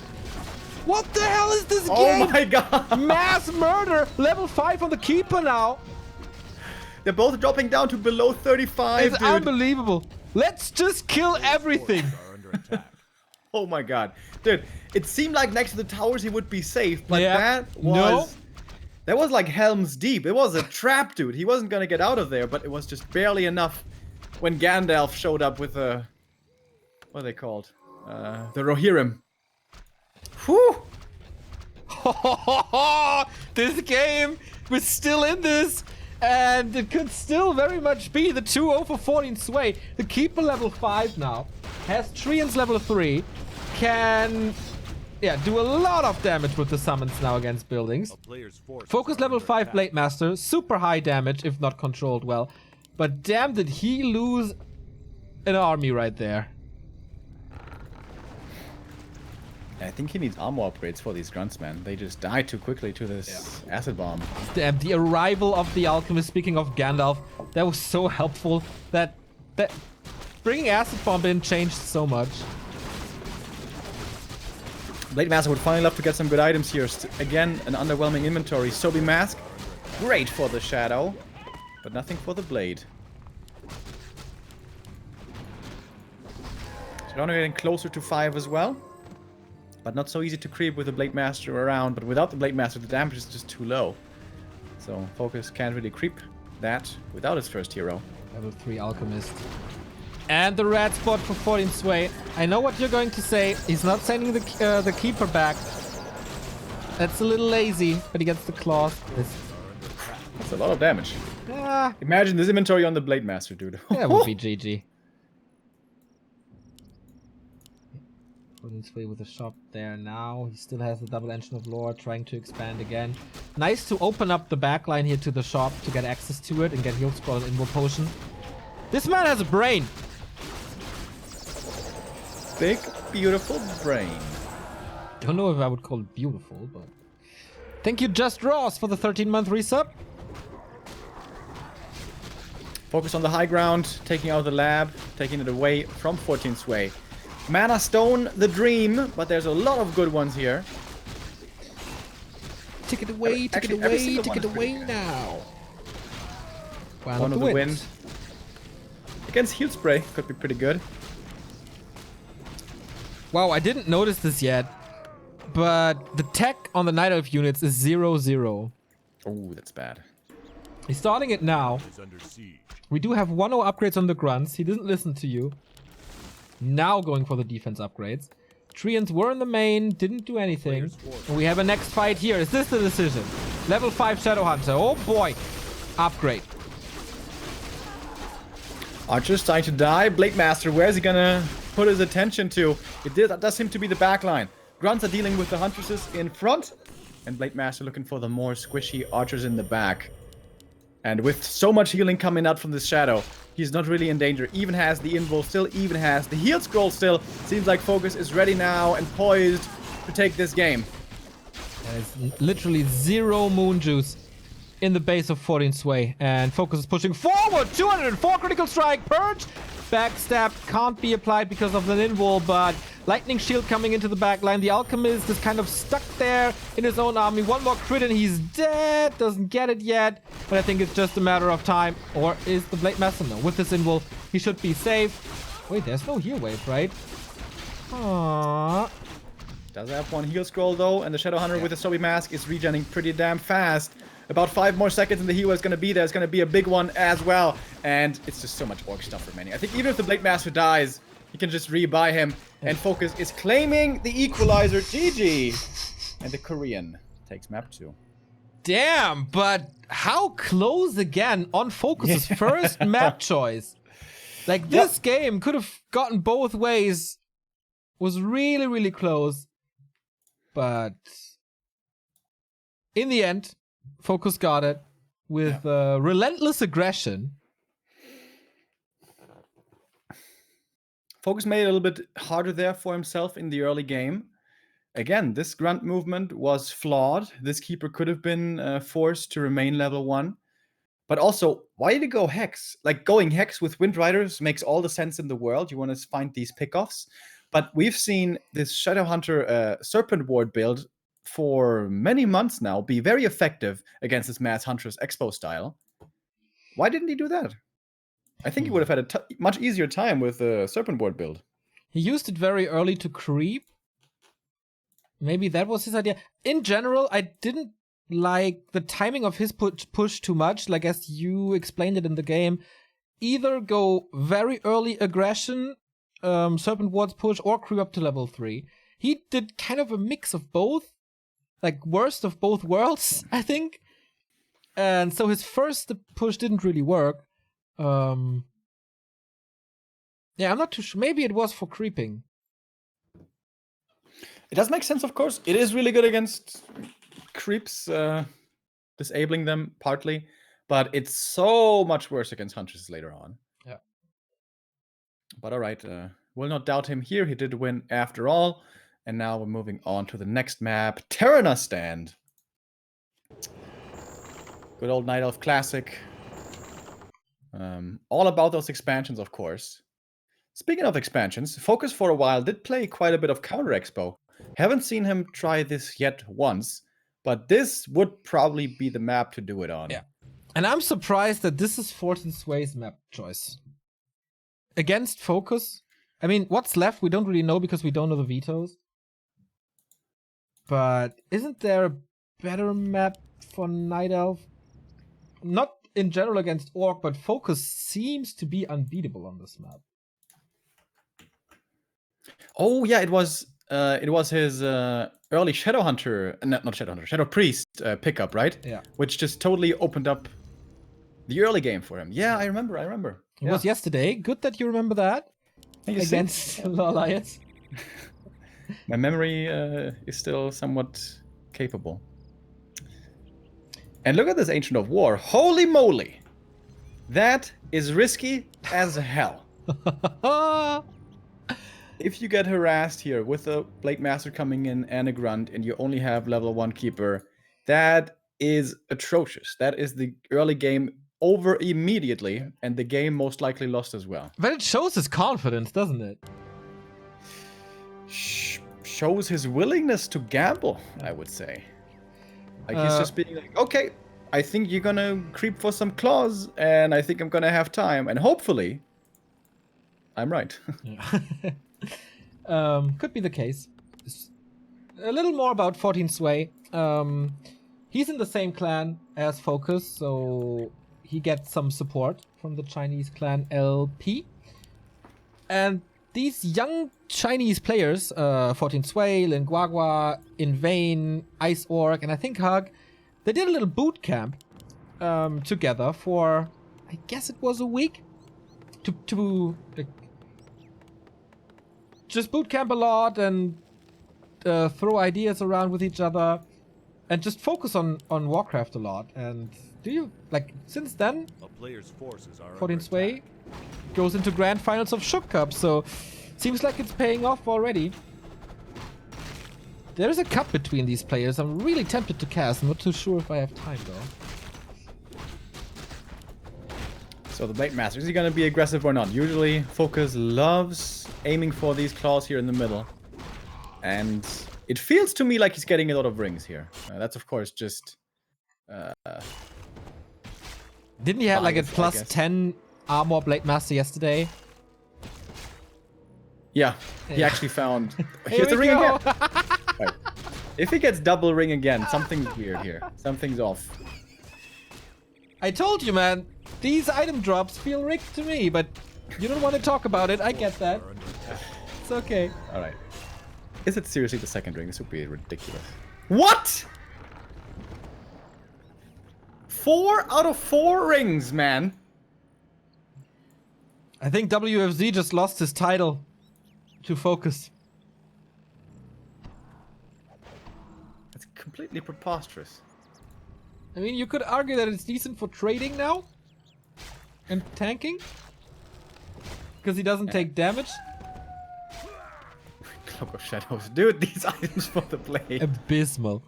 Speaker 1: What the hell is this game?
Speaker 2: Oh my god.
Speaker 1: Mass murder. Level 5 on the keeper now.
Speaker 2: They're both dropping down to below 35,
Speaker 1: It's unbelievable. Let's just kill everything.
Speaker 2: Oh my god. Dude, it seemed like next to the towers he would be safe, but that was like Helm's Deep. It was a trap, dude. He wasn't gonna get out of there, but it was just barely enough when Gandalf showed up with a... What are they called? The Rohirrim. Whew!
Speaker 1: This game, we're still in this. And it could still very much be the 2-0 for 14 Sway. The keeper level 5 now. Has Treants level 3. Can do a lot of damage with the summons now against buildings. FoCuS level 5 Blade Master. Super high damage if not controlled well. But damn, did he lose an army right there.
Speaker 2: I think he needs armor upgrades for these grunts, man. They just die too quickly to this acid bomb.
Speaker 1: Damn, the arrival of the alchemist, speaking of Gandalf, that was so helpful. That bringing acid bomb in changed so much.
Speaker 2: Blade Master would finally love to get some good items here. Again, an underwhelming inventory. Sobi Mask, great for the Shadow, but nothing for the Blade. Shadow getting closer to 5 as well. But not so easy to creep with the Blade Master around. But without the Blade Master, the damage is just too low. So FoCuS can't really creep that without his first hero.
Speaker 1: Level 3 Alchemist. And the red spot for 14 Sway. I know what you're going to say. He's not sending the keeper back. That's a little lazy, but he gets the claws.
Speaker 2: That's a lot of damage. Imagine this inventory on the Blade Master, dude.
Speaker 1: That would be GG. Sway with a shop there now. He still has the double engine of lore, trying to expand again. Nice to open up the backline here to the shop to get access to it and get heal scroll and invo potion. This man has a brain.
Speaker 2: Big, beautiful brain.
Speaker 1: Don't know if I would call it beautiful, but... Thank you, Just Ross, for the 13-month resub.
Speaker 2: FoCuS on the high ground, taking out the lab, taking it away from 14 Sway. Mana Stone, the dream, but there's a lot of good ones here.
Speaker 1: Take it away, take it away now.
Speaker 2: One of the wind. Against Heal Spray, could be pretty good.
Speaker 1: Wow, I didn't notice this yet, but the tech on the Night Elf units is 0-0.
Speaker 2: Oh, that's bad.
Speaker 1: He's starting it now. We do have 1-0 upgrades on the grunts. He didn't listen to you. Now going for the defense upgrades. Treants were in the main, didn't do anything. And we have a next fight here. Is this the decision? Level 5 Shadowhunter. Oh boy. Upgrade.
Speaker 2: Archer's starting to die. Blade Master, where's he gonna put his attention to? That does seem to be the backline. Grunts are dealing with the Huntresses in front. And Blade Master looking for the more squishy Archers in the back. And with so much healing coming out from this Shadow, he's not really in danger. Even has the invul still, even has the heal scroll still. Seems like FoCuS is ready now and poised to take this game.
Speaker 1: There's literally 0 moon juice in the base of 14 Sway. And FoCuS is pushing forward. 204 critical strike. Purge. Backstab can't be applied because of the invul, but lightning shield coming into the backline. The alchemist is kind of stuck there in his own army. One more crit and he's dead. Doesn't get it yet, but I think it's just a matter of time. Or is the Blade Master? No, with this invul, he should be safe. Wait, there's no heal wave, right? Aww.
Speaker 2: Does have one heal scroll though, and the Shadowhunter with the Sobi Mask is regenning pretty damn fast. About 5 more seconds and the heal is going to be there. It's going to be a big one as well. And it's just so much orc stuff remaining. I think even if the Blade Master dies, you can just rebuy him. And FoCuS is claiming the equalizer. GG. And the Korean takes map 2.
Speaker 1: Damn, but how close again on FoCuS's first map choice. Like, this game could have gotten both ways. Was really, really close. But in the end, FoCuS got it with relentless aggression.
Speaker 2: FoCuS made it a little bit harder there for himself in the early game. Again, this grunt movement was flawed. This keeper could have been forced to remain level 1. But also, why did he go Hex? Like, going Hex with Wind Riders makes all the sense in the world. You want to find these pickoffs. But we've seen this Shadowhunter Serpent Ward build for many months now be very effective against this Mass Huntress Expo style. Why didn't he do that? I think he would have had a much easier time with the Serpent Ward build.
Speaker 1: He used it very early to creep. Maybe that was his idea. In general, I didn't like the timing of his push too much. Like, as you explained it in the game, either go very early aggression, Serpent Ward's push, or creep up to level 3. He did kind of a mix of both. Like, worst of both worlds, I think. And so his first push didn't really work. Yeah, I'm not too sure. Maybe it was for creeping.
Speaker 2: It does make sense, of course. It is really good against creeps, disabling them partly. But it's so much worse against Huntresses later on.
Speaker 1: Yeah.
Speaker 2: But all right, we'll not doubt him here. He did win after all. And now we're moving on to the next map, Terenas Stand. Good old Night Elf classic. All about those expansions, of course. Speaking of expansions, FoCuS for a while did play quite a bit of Counter Expo. Haven't seen him try this yet once, but this would probably be the map to do it on.
Speaker 1: Yeah. And I'm surprised that this is 14 Sway's map choice. Against FoCuS. I mean, what's left, we don't really know because we don't know the vetoes. But isn't there a better map for Night Elf? Not in general against Orc, but FoCuS seems to be unbeatable on this map.
Speaker 2: Oh yeah, it was his early Shadowhunter, not Shadowhunter, Shadow Priest pickup, right?
Speaker 1: Yeah.
Speaker 2: Which just totally opened up the early game for him. Yeah, I remember.
Speaker 1: It was yesterday. Good that you remember that. Against the Alliance.
Speaker 2: My memory is still somewhat capable. And look at this Ancient of War. Holy moly! That is risky as hell. If you get harassed here with a Blade Master coming in and a Grunt and you only have level 1 Keeper, that is atrocious. That is the early game over immediately, and the game most likely lost as well.
Speaker 1: But it shows his confidence, doesn't it?
Speaker 2: Shows his willingness to gamble, I would say. Like, he's just being like, okay, I think you're gonna creep for some claws, and I think I'm gonna have time, and hopefully, I'm right.
Speaker 1: Could be the case. A little more about 14 Sway. He's in the same clan as FoCuS, so he gets some support from the Chinese clan LP. And these young Chinese players, 14 Sway, Lin Guagua, Invane, Ice Orc, and I think Hug, they did a little boot camp together for, I guess it was a week, to like, just boot camp a lot and throw ideas around with each other and just focus on Warcraft a lot. And do you, like, since then, 14 Sway goes into grand finals of Schuck Cup, so seems like it's paying off already. There's a cup between these players. I'm really tempted to cast. I'm not too sure if I have time though.
Speaker 2: So the Blade Master, is he gonna be aggressive or not? Usually FoCuS loves aiming for these claws here in the middle. And it feels to me like he's getting a lot of rings here. That's of course just...
Speaker 1: Didn't he have like a plus 10 armor Blade Master yesterday?
Speaker 2: Yeah, he actually found...
Speaker 1: Here
Speaker 2: Here's the
Speaker 1: we
Speaker 2: ring
Speaker 1: go.
Speaker 2: again! Right. If he gets double ring again, something's weird here. Something's off.
Speaker 1: I told you, man. These item drops feel rigged to me, but you don't want to talk about it. I get that. It's okay.
Speaker 2: Alright. Is it seriously the second ring? This would be ridiculous. What?! 4 out of 4 rings, man!
Speaker 1: I think WFZ just lost his title to FoCuS.
Speaker 2: That's completely preposterous.
Speaker 1: I mean, you could argue that it's decent for trading now and tanking because he doesn't take damage.
Speaker 2: Cloak of Shadows. Dude, these items for the blade.
Speaker 1: Abysmal.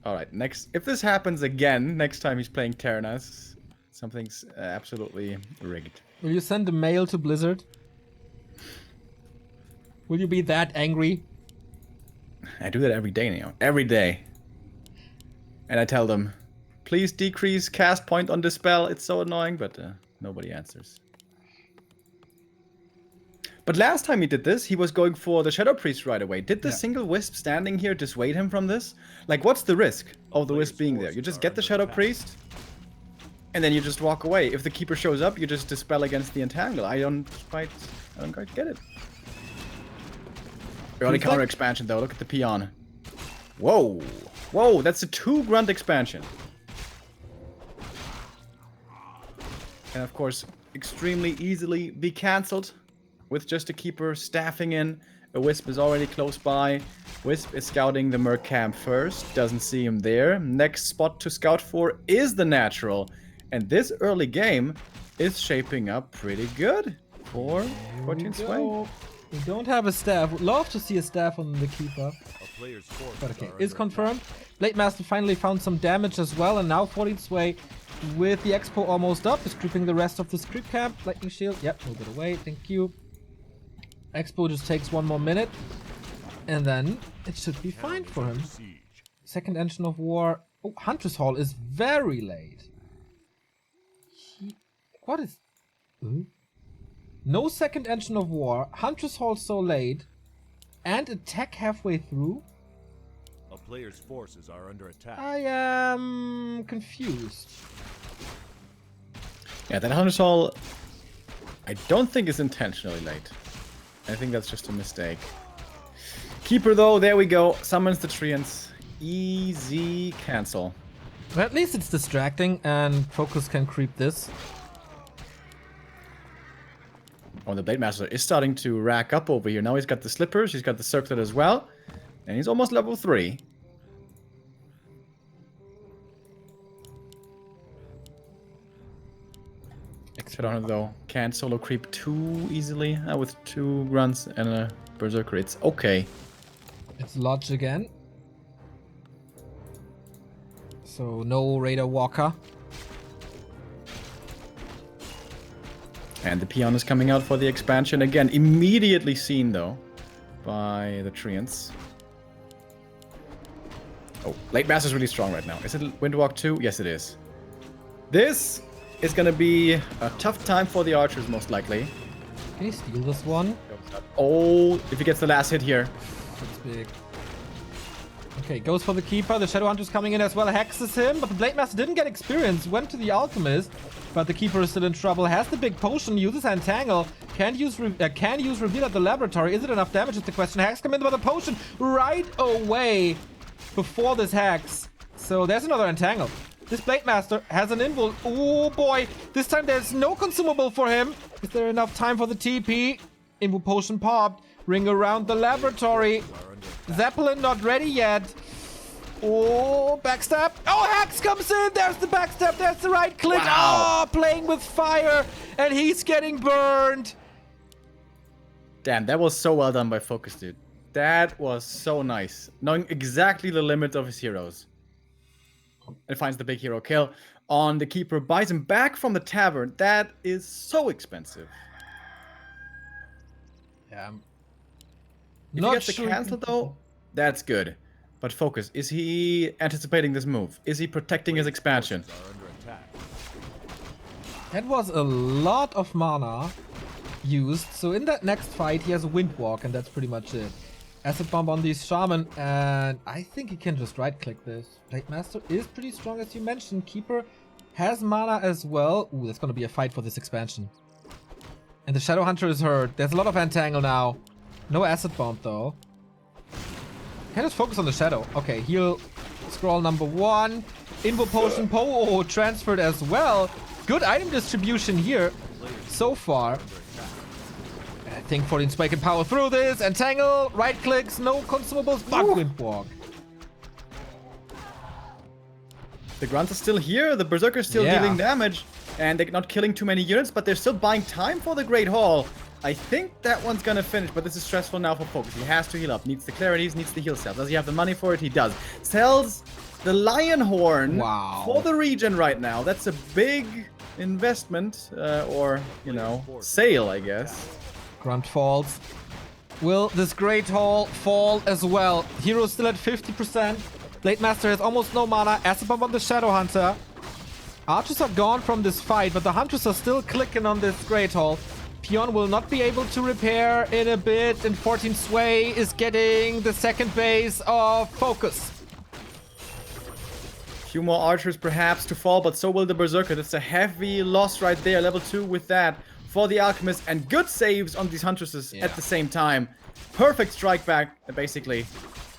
Speaker 2: Alright, next. If this happens again, next time he's playing Terenas, something's absolutely rigged.
Speaker 1: Will you send a mail to Blizzard? Will you be that angry?
Speaker 2: I do that every day now. Every day. And I tell them, please decrease cast point on this spell. It's so annoying, but nobody answers. But last time he did this, he was going for the Shadow Priest right away. Did the single Wisp standing here dissuade him from this? Like, what's the risk of the Wisp being there? You just get the Shadow Priest, and then you just walk away. If the Keeper shows up, you just dispel against the Entangle. I don't quite get it. Early counter expansion though, look at the peon. Whoa! Whoa, that's a 2 grunt expansion. And of course, extremely easily be cancelled with just a Keeper staffing in. A Wisp is already close by. Wisp is scouting the Merc camp first, doesn't see him there. Next spot to scout for is the Natural. And this early game is shaping up pretty good for 14 Sway.
Speaker 1: We don't have a staff. Would love to see a staff on the Keeper. But okay, is confirmed. Blade Master finally found some damage as well, and now 14 Sway with the Expo almost up is creeping the rest of this creep camp. Lightning Shield, yep, move it away, thank you. Expo just takes 1 more minute, and then it should be fine for him. Second Engine of War. Oh, Huntress Hall is very late. What is... Ooh. No second Engine of War, Huntress Hall so late, and attack halfway through?
Speaker 3: A player's forces are under attack.
Speaker 1: I am confused.
Speaker 2: Yeah, that Huntress Hall, I don't think is intentionally late. I think that's just a mistake. Keeper though, there we go. Summons the Treants. Easy cancel.
Speaker 1: Well, at least it's distracting, and FoCuS can creep this.
Speaker 2: Oh, the Blade Master is starting to rack up over here. Now he's got the Slippers, he's got the Circlet as well. And he's almost level 3. Exodon though can't solo creep too easily with 2 grunts and a Berserker. It's okay.
Speaker 1: It's Lodge again. So no Raider Walker.
Speaker 2: And the peon is coming out for the expansion again. Immediately seen though by the Treants. Oh, Blade Master is really strong right now. Is it Windwalk 2? Yes, it is. This is gonna be a tough time for the archers, most likely.
Speaker 1: Can he steal this one?
Speaker 2: Oh, if he gets the last hit here.
Speaker 1: That's big. Okay, goes for the keeper. The Shadow Hunter's coming in as well, hexes him, but the Blade Master didn't get experience. Went to the Alchemist, but the keeper is still in trouble. Has the big potion, uses Entangle, can use Reveal at the laboratory. Is it enough damage is the question. Hex come in with a potion right away before this hex. So there's another Entangle. This Blade Master has an invul. Oh boy, this time there's no consumable for him. Is there enough time for the TP? Invul potion popped. Ring around the laboratory. Zeppelin not ready yet. Oh, backstab. Oh, Hex comes in. There's the backstab. There's the right click.
Speaker 2: Wow.
Speaker 1: Oh, playing with fire. And he's getting burned.
Speaker 2: Damn, that was so well done by FoCuS, dude. That was so nice. Knowing exactly the limits of his heroes. And finds the big hero kill on the keeper. Buys him back from the tavern. That is so expensive.
Speaker 1: Yeah.
Speaker 2: If he gets the cancel though, that's good. But FoCuS, is he anticipating this move? Is he protecting his expansion?
Speaker 1: That was a lot of mana used. So in that next fight, he has a Wind Walk, and that's pretty much it. Acid Bomb on these Shaman, and I think he can just right-click this. Blade Master is pretty strong, as you mentioned. Keeper has mana as well. Ooh, that's gonna be a fight for this expansion. And the Shadow Hunter is hurt. There's a lot of Entangle now. No Acid Bomb, though. Can just focus on the Shadow. Okay, heal scroll number 1. Invo Potion Po transferred as well. Good item distribution here so far. I think 14 Sway can power through this. Entangle, right clicks, no consumables, but Wind Walk.
Speaker 2: The Grunts are still here. The Berserker's still dealing damage. And they're not killing too many units, but they're still buying time for the Great Hall. I think that one's gonna finish, but this is stressful now for FoCuS. He has to heal up. Needs the clarities, needs the heal cell. Does he have the money for it? He does. Sells the Lion Horn for the region right now. That's a big investment, or, you know, sale, I guess.
Speaker 1: Grunt falls. Will this Great Hall fall as well? Hero's still at 50%. Blade Master has almost no mana. Acid Bomb on the Shadow Hunter. Archers are gone from this fight, but the Hunters are still clicking on this Great Hall. Pion will not be able to repair in a bit, and 14 Sway is getting the second base of FoCuS.
Speaker 2: Few more archers perhaps to fall, but so will the Berserker. That's a heavy loss right there. Level 2 with that for the Alchemist, and good saves on these Huntresses at the same time. Perfect strike back, basically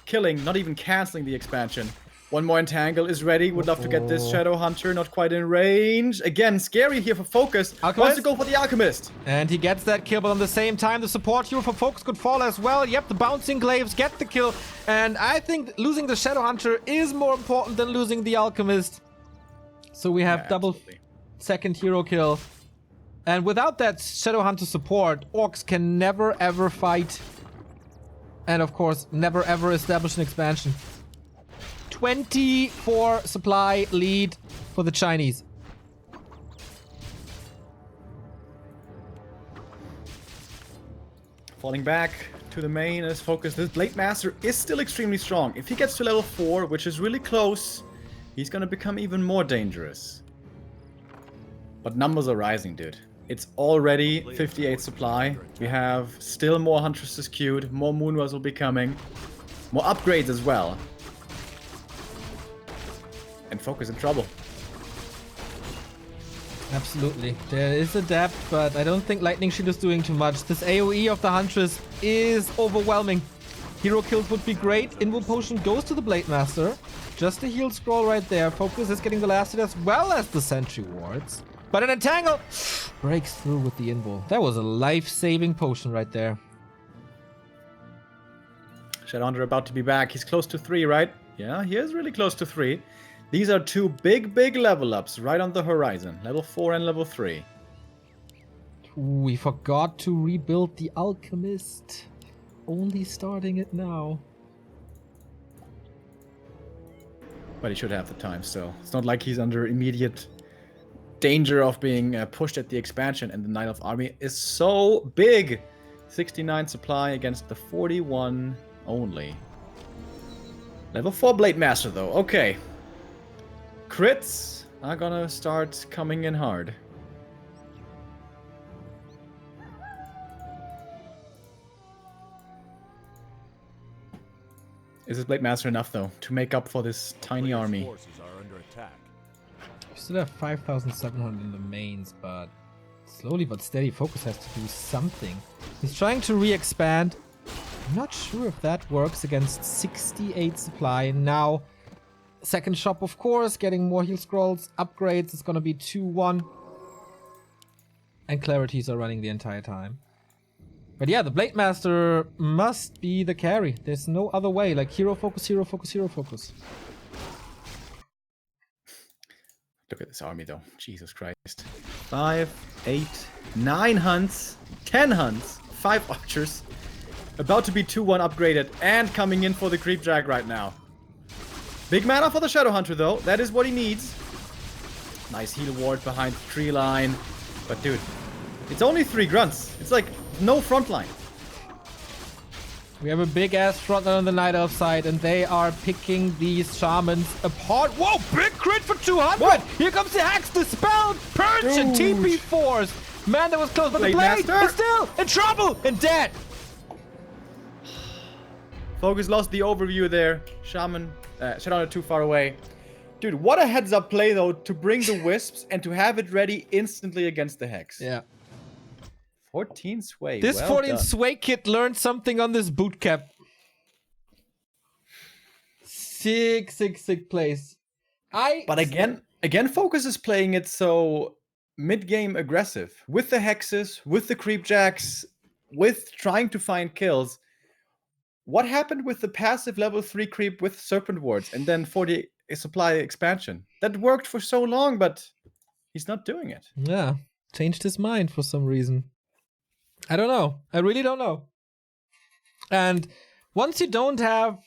Speaker 2: killing, not even canceling the expansion. One more Entangle is ready. Would love to get this Shadow Hunter, not quite in range. Again, scary here for FoCuS.
Speaker 1: Alchemist?
Speaker 2: Wants to go for the Alchemist.
Speaker 1: And he gets that kill, but on the same time, the support hero for FoCuS could fall as well. Yep, the Bouncing Glaives get the kill. And I think losing the Shadow Hunter is more important than losing the Alchemist. So we have double second hero kill. And without that Shadow Hunter support, Orcs can never ever fight. And of course, never ever establish an expansion. 24 supply lead for the Chinese.
Speaker 2: Falling back to the main as FoCuS. This Blade Master is still extremely strong. If he gets to level 4, which is really close, he's gonna become even more dangerous. But numbers are rising, dude. It's already 58 supply. We have still more Huntresses queued. More Moonwars will be coming. More upgrades as well. And FoCuS in trouble.
Speaker 1: Absolutely. There is a depth, but I don't think Lightning Shield is doing too much. This AoE of the Huntress is overwhelming. Hero kills would be great. Invul Potion goes to the Blade Master. Just a heal scroll right there. FoCuS is getting the last hit as well as the Sentry Wards. But an Entangle breaks through with the Invul. That was a life-saving potion right there.
Speaker 2: Shadowhunter about to be back. He's close to 3, right? Yeah, he is really close to 3. These are 2 big level ups right on the horizon. Level 4 and level 3.
Speaker 1: We forgot to rebuild the Alchemist. Only starting it now.
Speaker 2: But he should have the time still. It's not like he's under immediate danger of being pushed at the expansion. And the Night Elf army is so big. 69 supply against the 41 only. Level 4 Blade Master though. Okay. Crits are gonna start coming in hard. Is his Blade Master enough, though, to make up for this tiny
Speaker 3: Players'
Speaker 2: army?
Speaker 3: forces are under attack.
Speaker 1: We still have 5,700 in the mains, but slowly but steady, FoCuS has to do something. He's trying to re-expand. I'm not sure if that works against 68 supply. Now, second shop, of course, getting more heal scrolls, upgrades. It's gonna be 2-1. And clarities are running the entire time. But yeah, the Blade Master must be the carry. There's no other way. Like, hero focus, hero focus, hero focus.
Speaker 2: Look at this army, though. Jesus Christ. 5, 8, 9 hunts, 10 hunts, 5 archers. About to be 2-1 upgraded and coming in for the creep drag right now. Big mana for the Shadow Hunter, though. That is what he needs. Nice heal ward behind the tree line. But dude, it's only 3 grunts. It's like no front line.
Speaker 1: We have a big ass frontline on the Night Elf side, and they are picking these shamans apart. Whoa, big crit for 200!
Speaker 2: What?
Speaker 1: Here comes the Hex, Dispelled, Purge, and
Speaker 2: Dude.
Speaker 1: TP Force. Man, that was close, but the
Speaker 2: Blade
Speaker 1: Blade
Speaker 2: Master?
Speaker 1: is still in trouble and dead.
Speaker 2: FoCuS lost the overview there. Shaman, Shadow Hunter too far away. Dude, what a heads up play, though, to bring the Wisps and to have it ready instantly against the Hex.
Speaker 1: Yeah.
Speaker 2: 14 Sway.
Speaker 1: This
Speaker 2: well
Speaker 1: 14
Speaker 2: done.
Speaker 1: Sway kid learned something on this boot camp. Sick place.
Speaker 2: But again, FoCuS is playing it so mid-game aggressive. With the Hexes, with the Creep Jacks, with trying to find kills. What happened with the passive level 3 creep with Serpent Wards and then 40 supply expansion? That worked for so long, but he's not doing it.
Speaker 1: Yeah, changed his mind for some reason. I don't know. I really don't know. And once you don't have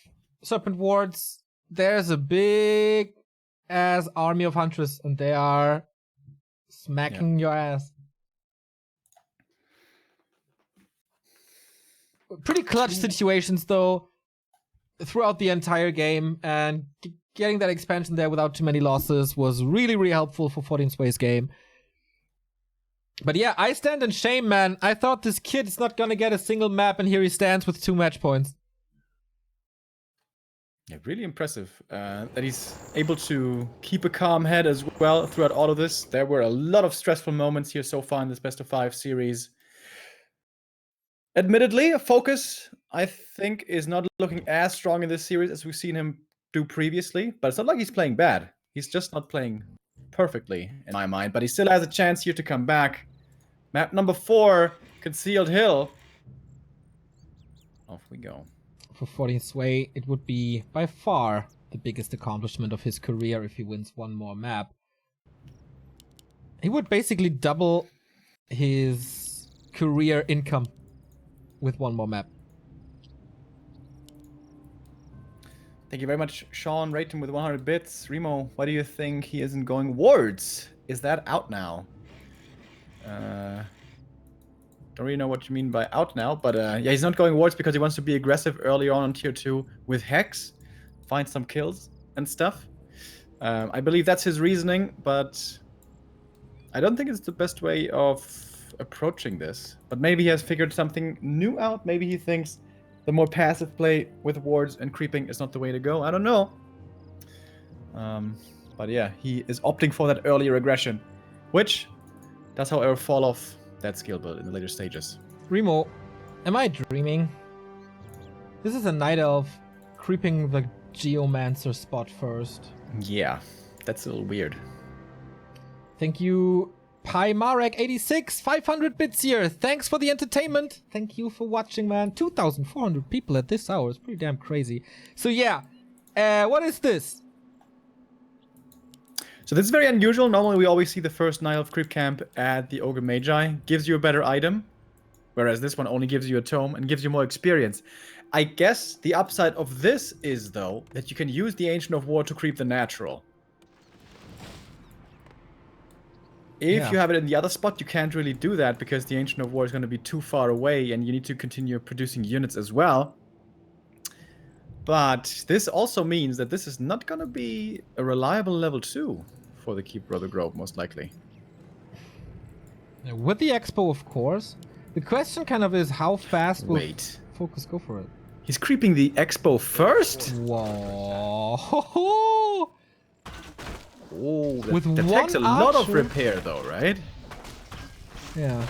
Speaker 1: Serpent Wards, there's a big ass army of Huntress, and they are smacking your ass. Pretty clutch situations, though, throughout the entire game, and getting that expansion there without too many losses was really, really helpful for 14 Sway's game. But yeah, I stand in shame, man. I thought this kid is not gonna get a single map, and here he stands with 2 match points.
Speaker 2: Yeah, really impressive that he's able to keep a calm head as well throughout all of this. There were a lot of stressful moments here so far in this best of 5 series. Admittedly, FoCuS, I think, is not looking as strong in this series as we've seen him do previously. But it's not like he's playing bad. He's just not playing perfectly, in my mind. But he still has a chance here to come back. Map number 4, Concealed Hill. Off we go.
Speaker 1: For 14 Sway, it would be by far the biggest accomplishment of his career if he wins one more map. He would basically double his career income with one more map.
Speaker 2: Thank you very much, Sean. Rate him with 100 bits. Remo, why do you think he isn't going wards? Is that out now? Don't really know what you mean by out now, but yeah, he's not going wards because he wants to be aggressive early on tier 2 with Hex, find some kills and stuff. I believe that's his reasoning, but I don't think it's the best way of approaching this. But maybe he has figured something new out. Maybe he thinks the more passive play with wards and creeping is not the way to go. I don't know. But yeah, he is opting for that earlier aggression, which does, however, fall off that skill build in the later stages.
Speaker 1: Remo, am I dreaming? This is a Night Elf creeping the Geomancer spot first.
Speaker 2: Yeah, that's a little weird.
Speaker 1: Thank you, Pymarek86, 500 bits here. Thanks for the entertainment. Thank you for watching, man. 2,400 people at this hour. It's pretty damn crazy. So yeah, what is this?
Speaker 2: So this is very unusual. Normally we always see the first Night Elf creep camp at the Ogre Magi. Gives you a better item. Whereas this one only gives you a tome and gives you more experience. I guess the upside of this is, though, that you can use the Ancient of War to creep the natural. If you have it in the other spot, you can't really do that because the Ancient of War is going to be too far away and you need to continue producing units as well. But this also means that this is not going to be a reliable level 2 for the Keep Brother Grove, most likely.
Speaker 1: With the Expo, of course. The question kind of is how fast will
Speaker 2: Wait.
Speaker 1: FoCuS go for it?
Speaker 2: He's creeping the Expo first?
Speaker 1: Whoa.
Speaker 2: Oh,
Speaker 1: With
Speaker 2: that takes a
Speaker 1: one
Speaker 2: lot of
Speaker 1: archer?
Speaker 2: repair though, right?
Speaker 1: Yeah.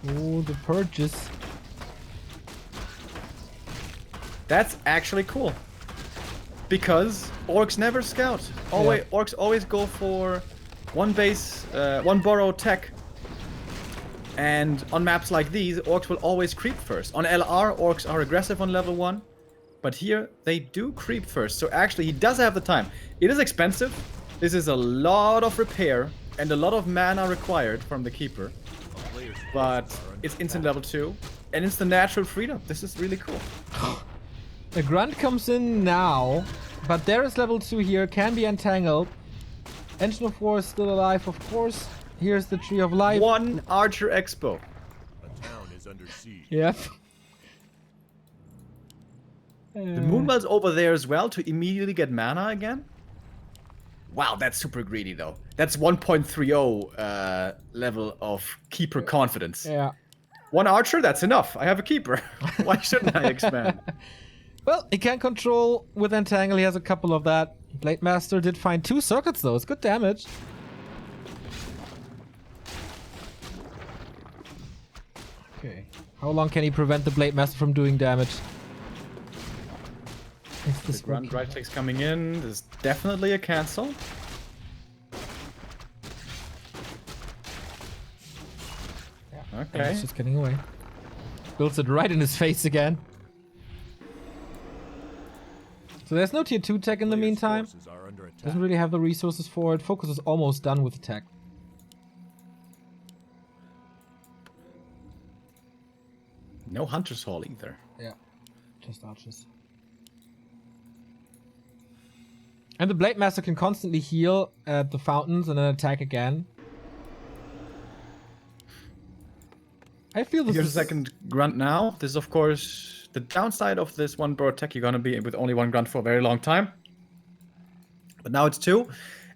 Speaker 1: Oh, the purges.
Speaker 2: That's actually cool. Because orcs never scout. Always,
Speaker 1: Yeah.
Speaker 2: orcs always go for one base, one burrow tech. And on maps like these, orcs will always creep first. On LR, orcs are aggressive on level 1. But here, they do creep first. So actually, he does have the time. It is expensive. This is a lot of repair and a lot of mana required from the keeper. But it's instant level 2. And it's the natural freedom. This is really cool.
Speaker 1: The grunt comes in now, but there is level 2 here, can be entangled. Engine of War is still alive, of course. Here's the Tree of Life.
Speaker 2: One Archer Expo.
Speaker 3: A town is under siege.
Speaker 1: Yep.
Speaker 2: The Moonwell's over there as well to immediately get mana again. Wow, that's super greedy though. That's 1.30 level of keeper confidence.
Speaker 1: Yeah.
Speaker 2: One Archer, that's enough. I have a keeper. Why shouldn't I expand?
Speaker 1: Well, he can control with Entangle. He has a couple of that. Blade Master did find 2 circuits though. It's good damage. Okay. How long can he prevent the Blade Master from doing damage? Is this
Speaker 2: The Grunt right click's coming in. This is definitely a cancel. Okay.
Speaker 1: He's just getting away. Builds it right in his face again. So there's no tier 2 tech in the meantime.
Speaker 3: Forces are under attack.
Speaker 1: Doesn't really have the resources for it. FoCuS is almost done with the tech.
Speaker 2: No Hunter's Hall either.
Speaker 1: Yeah. Just archers. And the Blade Master can constantly heal at the fountains and then attack again. I feel this
Speaker 2: Here's a
Speaker 1: is...
Speaker 2: second Grunt now. This is of course the downside of this one burrow tech. You're gonna be with only one Grunt for a very long time. But now it's 2.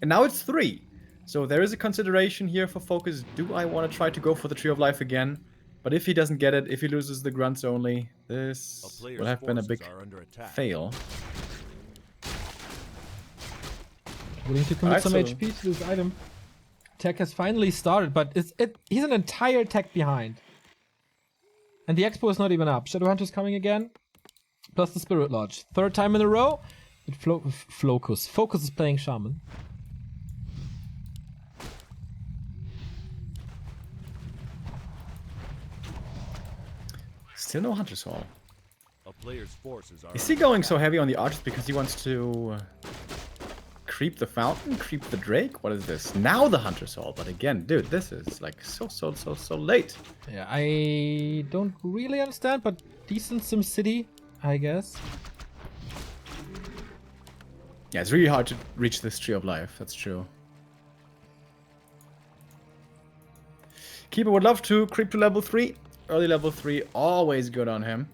Speaker 2: And now it's 3. So there is a consideration here for FoCuS. Do I want to try to go for the Tree of Life again? But if he doesn't get it, if he loses the Grunts only, this will have been a big fail.
Speaker 1: Willing to commit
Speaker 2: Alright,
Speaker 1: some
Speaker 2: so-
Speaker 1: HP to this item. Tech has finally started, but he's an entire tech behind. And the Expo is not even up. Shadowhunter's coming again. Plus the Spirit Lodge. 3rd time in a row. With FoCuS. FoCuS is playing Shaman.
Speaker 2: Still no Hunter's Hall.
Speaker 3: A player's forces are
Speaker 2: Is he going so heavy on the archers because he wants to creep the fountain, creep the Drake? What is this? Now the Hunter's Hall, but again, dude, this is like so late.
Speaker 1: Yeah, I don't really understand, but decent SimCity, I guess.
Speaker 2: Yeah, it's really hard to reach this Tree of Life, that's true. Keeper would love to creep to level 3. Early level 3, always good on him.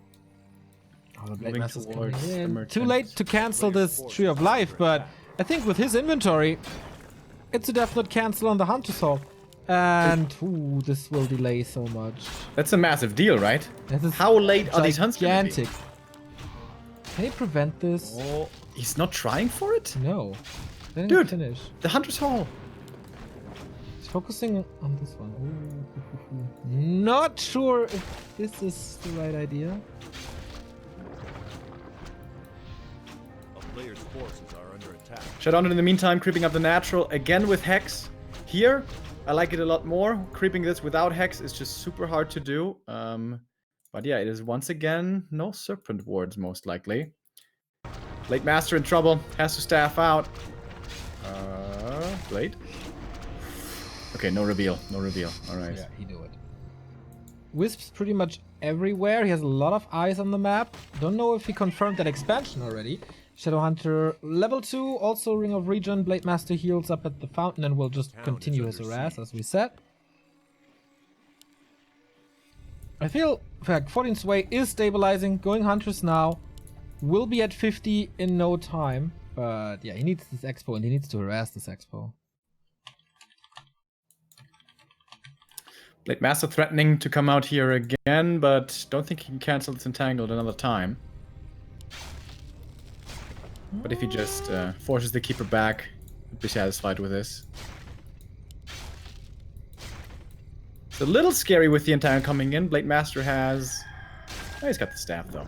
Speaker 1: Oh, the Blade
Speaker 2: Moving
Speaker 1: Master's coming
Speaker 2: towards the
Speaker 1: in.
Speaker 2: merchant.
Speaker 1: Too late to cancel this Tree of Life, but I think with his inventory, it's a definite cancel on the Hunter's Hall. And ooh, this will delay so much.
Speaker 2: That's a massive deal, right?
Speaker 1: This is
Speaker 2: How late are these hunts gonna be?
Speaker 1: gigantic. Can he prevent this?
Speaker 2: Oh, he's not trying for it?
Speaker 1: No. Didn't
Speaker 2: Dude.
Speaker 1: finish.
Speaker 2: The Hunter's Hall.
Speaker 1: He's focusing on this one. Ooh. Not sure if this is the right idea.
Speaker 3: A player's forces are under attack.
Speaker 2: Shadowhunter in the meantime creeping up the natural again with Hex. Here, I like it a lot more. Creeping this without Hex is just super hard to do. But yeah, it is once again no Serpent Wards most likely. Blade Master in trouble, has to staff out. Blade? Okay, no reveal, no reveal. Alright.
Speaker 1: Yeah, he knew it. Wisps pretty much everywhere. He has a lot of eyes on the map. Don't know if he confirmed that expansion already. Shadowhunter level 2, also Ring of Regen. Blade Master heals up at the fountain and will just continue his harass, as we said. I feel like 14 Sway is stabilizing. Going Huntress now. Will be at 50 in no time. But yeah, he needs this Expo and he needs to harass this Expo.
Speaker 2: Blade Master threatening to come out here again, but don't think he can cancel this Entangled another time. But if he just forces the Keeper back, I'd be satisfied with this. It's a little scary with the Entangle coming in. Blade Master has... Oh, he's got the Staff, though.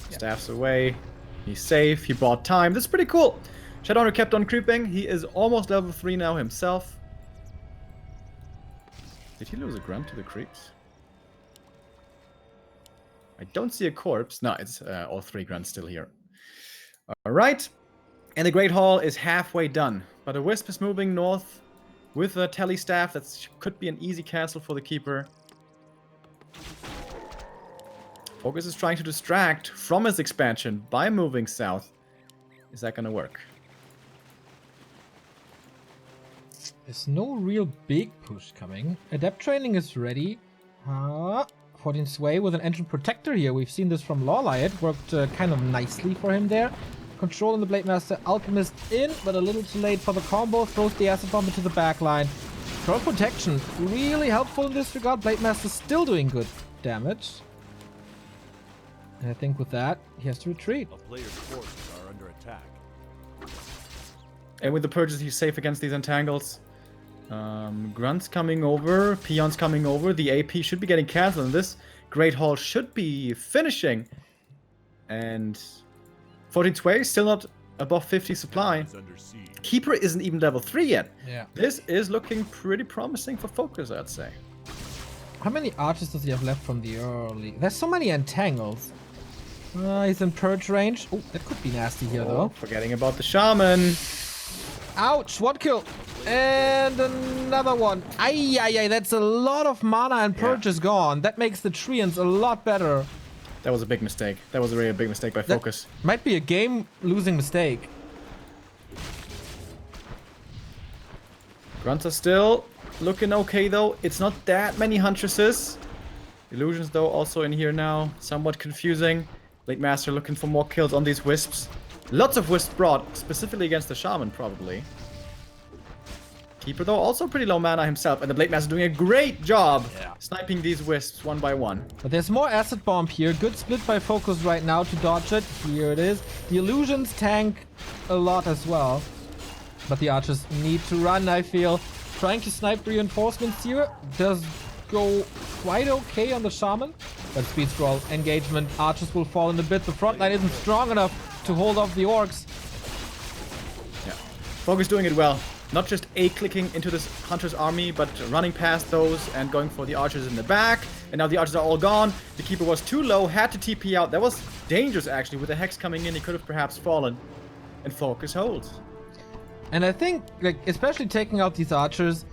Speaker 2: Staff's away. He's safe. He bought time. That's pretty cool. Shadowrunner kept on creeping. He is almost level 3 now himself. Did he lose a grunt to the creeps? I don't see a corpse. No, it's all 3 grunts still here. Alright. And the Great Hall is halfway done. But a Wisp is moving north with a Tele Staff. That could be an easy cancel for the Keeper. FoCuS is trying to distract from his expansion by moving south. Is that going to work?
Speaker 1: There's no real big push coming. Adept Training is ready. 14 Sway with an Engine Protector here. We've seen this from Lawley. It worked kind of nicely for him there. Control in the Blade Master. Alchemist in, but a little too late for the combo. Throws the Acid Bomb into the backline. Troll Protection. Really helpful in this regard. Blade Master still doing good damage. And I think with that, he has to retreat.
Speaker 3: A player's forces are under attack.
Speaker 2: And with the Purges, he's safe against these Entangles. Grunts coming over, Peons coming over. The AP should be getting cancelled, and this Great Hall should be finishing. And 14 Sway, still not above 50 supply.
Speaker 3: Is under siege.
Speaker 2: Keeper isn't even level 3 yet.
Speaker 1: Yeah.
Speaker 2: This is looking pretty promising for FoCuS, I'd say.
Speaker 1: How many archers does he have left from the early? There's so many Entangles. He's in Purge range. Oh, that could be nasty here, though.
Speaker 2: Forgetting about the Shaman.
Speaker 1: Ouch, one kill. And another one. Ay, that's a lot of mana and Purge is gone. That makes the Treants a lot better.
Speaker 2: That was a big mistake. That was a really big mistake by FoCuS.
Speaker 1: Might be a game-losing mistake.
Speaker 2: Grunts are still looking okay, though. It's not that many Huntresses. Illusions, though, also in here now. Somewhat confusing. Blade Master looking for more kills on these Wisps. Lots of Wisps brought, specifically against the Shaman, probably. Keeper, though, also pretty low mana himself. And the Blade Master doing a great job sniping these Wisps one by one.
Speaker 1: But there's more Acid Bomb here. Good split by FoCuS right now to dodge it. Here it is. The Illusions tank a lot as well. But the Archers need to run, I feel. Trying to snipe reinforcements here does go quite okay on the Shaman. But speed scroll, engagement, Archers will fall in a bit. The front line isn't strong enough to hold off the Orcs.
Speaker 2: Yeah, FoCuS doing it well. Not just A-clicking into this Hunter's army, but running past those and going for the Archers in the back. And now the Archers are all gone. The Keeper was too low, had to TP out. That was dangerous, actually. With the Hex coming in, he could have perhaps fallen. And FoCuS holds.
Speaker 1: And I think, like, especially taking out these Archers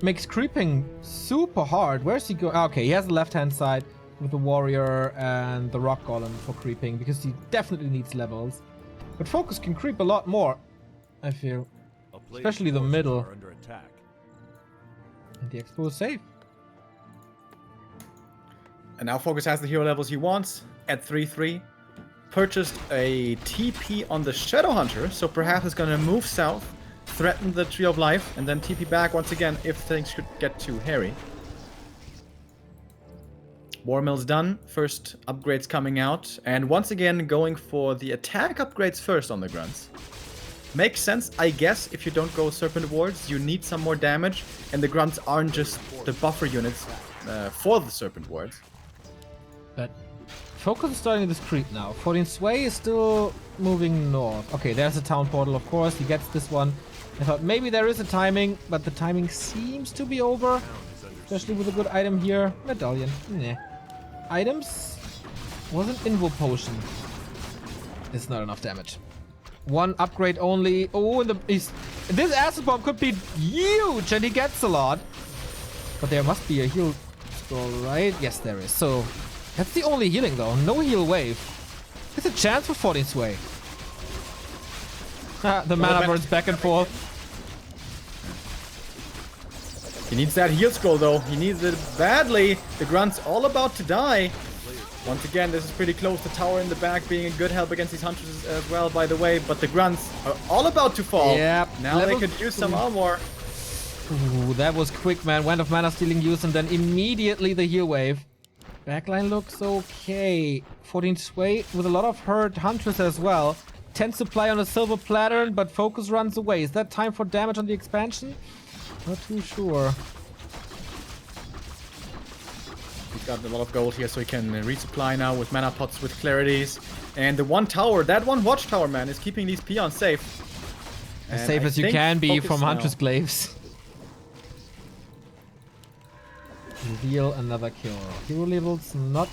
Speaker 1: makes creeping super hard. Where's he going? Okay, he has the left-hand side with the Warrior and the Rock Golem for creeping, because he definitely needs levels. But FoCuS can creep a lot more, I feel. Especially the middle.
Speaker 3: Are under attack.
Speaker 1: And the Expo is safe.
Speaker 2: And now FoCuS has the hero levels he wants at 3-3. Purchased a TP on the Shadowhunter, so perhaps it's gonna move south, threaten the Tree of Life, and then TP back once again if things should get too hairy. War Mill's done, first upgrades coming out, and once again going for the attack upgrades first on the Grunts. Makes sense, I guess, if you don't go Serpent Wards, you need some more damage, and the Grunts aren't just the buffer units for the Serpent Wards.
Speaker 1: But FoCuS is starting this creep now. 14 Sway is still moving north. Okay, there's a town portal, of course. He gets this one. I thought maybe there is a timing, but the timing seems to be over. Especially with a good item here. Medallion. Nah. Items? Was an Invo Potion. It's not enough damage. One upgrade only. Oh, and this Acid Bomb could be huge, and he gets a lot. But there must be a heal scroll, right? Yes, there is. So that's the only healing, though. No heal wave. There's a chance for 14 Sway. The mana burns back and forth.
Speaker 2: He needs that heal scroll, though. He needs it badly. The Grunt's all about to die. Once again, this is pretty close. The tower in the back being a good help against these Hunters as well, by the way. But the Grunts are all about to fall.
Speaker 1: Yep.
Speaker 2: Now they could use some armor.
Speaker 1: Ooh, that was quick, man. Went of mana stealing use and then immediately the heal wave. Backline looks okay. 14 Sway with a lot of hurt Huntress as well. 10 supply on a silver platter, but FoCuS runs away. Is that time for damage on the expansion? Not too sure.
Speaker 2: He's got a lot of gold here, so he can resupply now with mana pots, with clarities. And the one tower, that one watchtower, man, is keeping these peons safe.
Speaker 1: As
Speaker 2: And
Speaker 1: safe
Speaker 2: I
Speaker 1: as you
Speaker 2: think
Speaker 1: can be
Speaker 2: FoCuS
Speaker 1: from
Speaker 2: now.
Speaker 1: Huntress Glaives. Reveal another kill. Hero levels not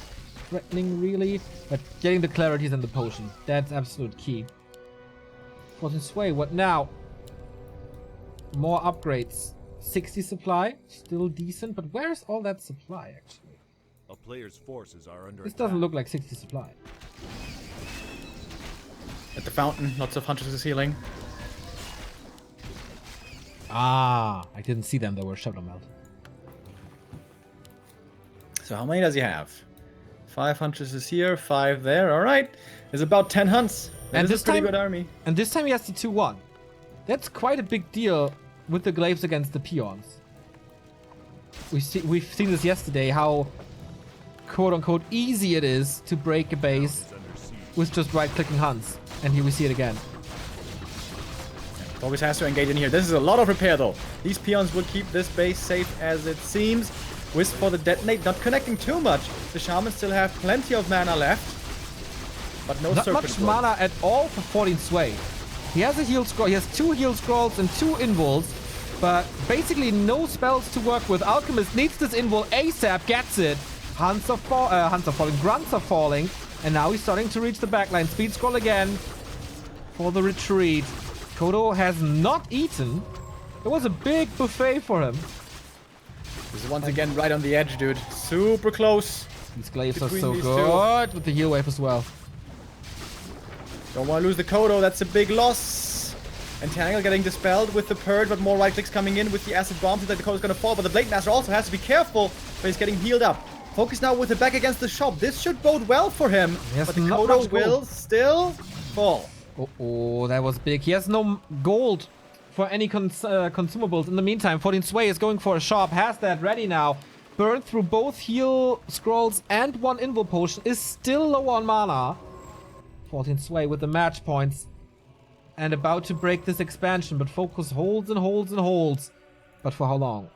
Speaker 1: threatening really, but getting the clarities and the potion. That's absolute key. 14 Sway, what now? More upgrades. 60 supply, still decent, but where's all that supply actually?
Speaker 3: A player's forces are under
Speaker 1: This
Speaker 3: attack.
Speaker 1: doesn't look like 60 supply.
Speaker 2: At the fountain, lots of Huntresses healing.
Speaker 1: Ah, I didn't see them, they were Shadow Melt.
Speaker 2: So how many does he have? 5 Huntresses here, 5 there. All right. There's about 10 hunts. That
Speaker 1: And
Speaker 2: is
Speaker 1: this
Speaker 2: a pretty
Speaker 1: time-
Speaker 2: good army.
Speaker 1: And this time he has the 2-1. That's quite a big deal with the glaives against the peons. We've seen this yesterday, how quote-unquote easy it is to break a base with just right-clicking hunts. And here we see it again.
Speaker 2: FoCuS has to engage in here. This is a lot of repair though. These peons will keep this base safe as it seems. Wisp for the detonate, not connecting too much. The shamans still have plenty of mana left. But no
Speaker 1: Not
Speaker 2: serpent
Speaker 1: much
Speaker 2: growth.
Speaker 1: mana at all for 14 Sway. He has a heal scroll, he has 2 heal scrolls and 2 invols, but basically no spells to work with. Alchemist needs this invol ASAP, gets it. Hunts are falling, grunts are falling, and now he's starting to reach the backline. Speed scroll again for the retreat. Kodo has not eaten. It was a big buffet for him.
Speaker 2: This is once again right on the edge, dude. Super close.
Speaker 1: These glaives are
Speaker 2: Between
Speaker 1: so
Speaker 2: these
Speaker 1: good with the heal wave as well.
Speaker 2: Don't want to lose the Kodo. That's a big loss. Entangle getting dispelled with the Purge, but more right clicks coming in with the Acid Bomb. Seems like the Kodo's going to fall, but the Blade Master also has to be careful, but he's getting healed up. FoCuS now with the back against the shop. This should bode well for him,
Speaker 1: He has
Speaker 2: but the
Speaker 1: not
Speaker 2: Kodo
Speaker 1: much
Speaker 2: will
Speaker 1: gold.
Speaker 2: still fall.
Speaker 1: Oh, that was big. He has no gold for any consumables. In the meantime, 14 Sway is going for a shop. Has that ready now. Burned through both heal scrolls and 1 invul potion. Is still low on mana. 14 Sway with the match points. And about to break this expansion. But FoCuS holds and holds and holds. But for how long?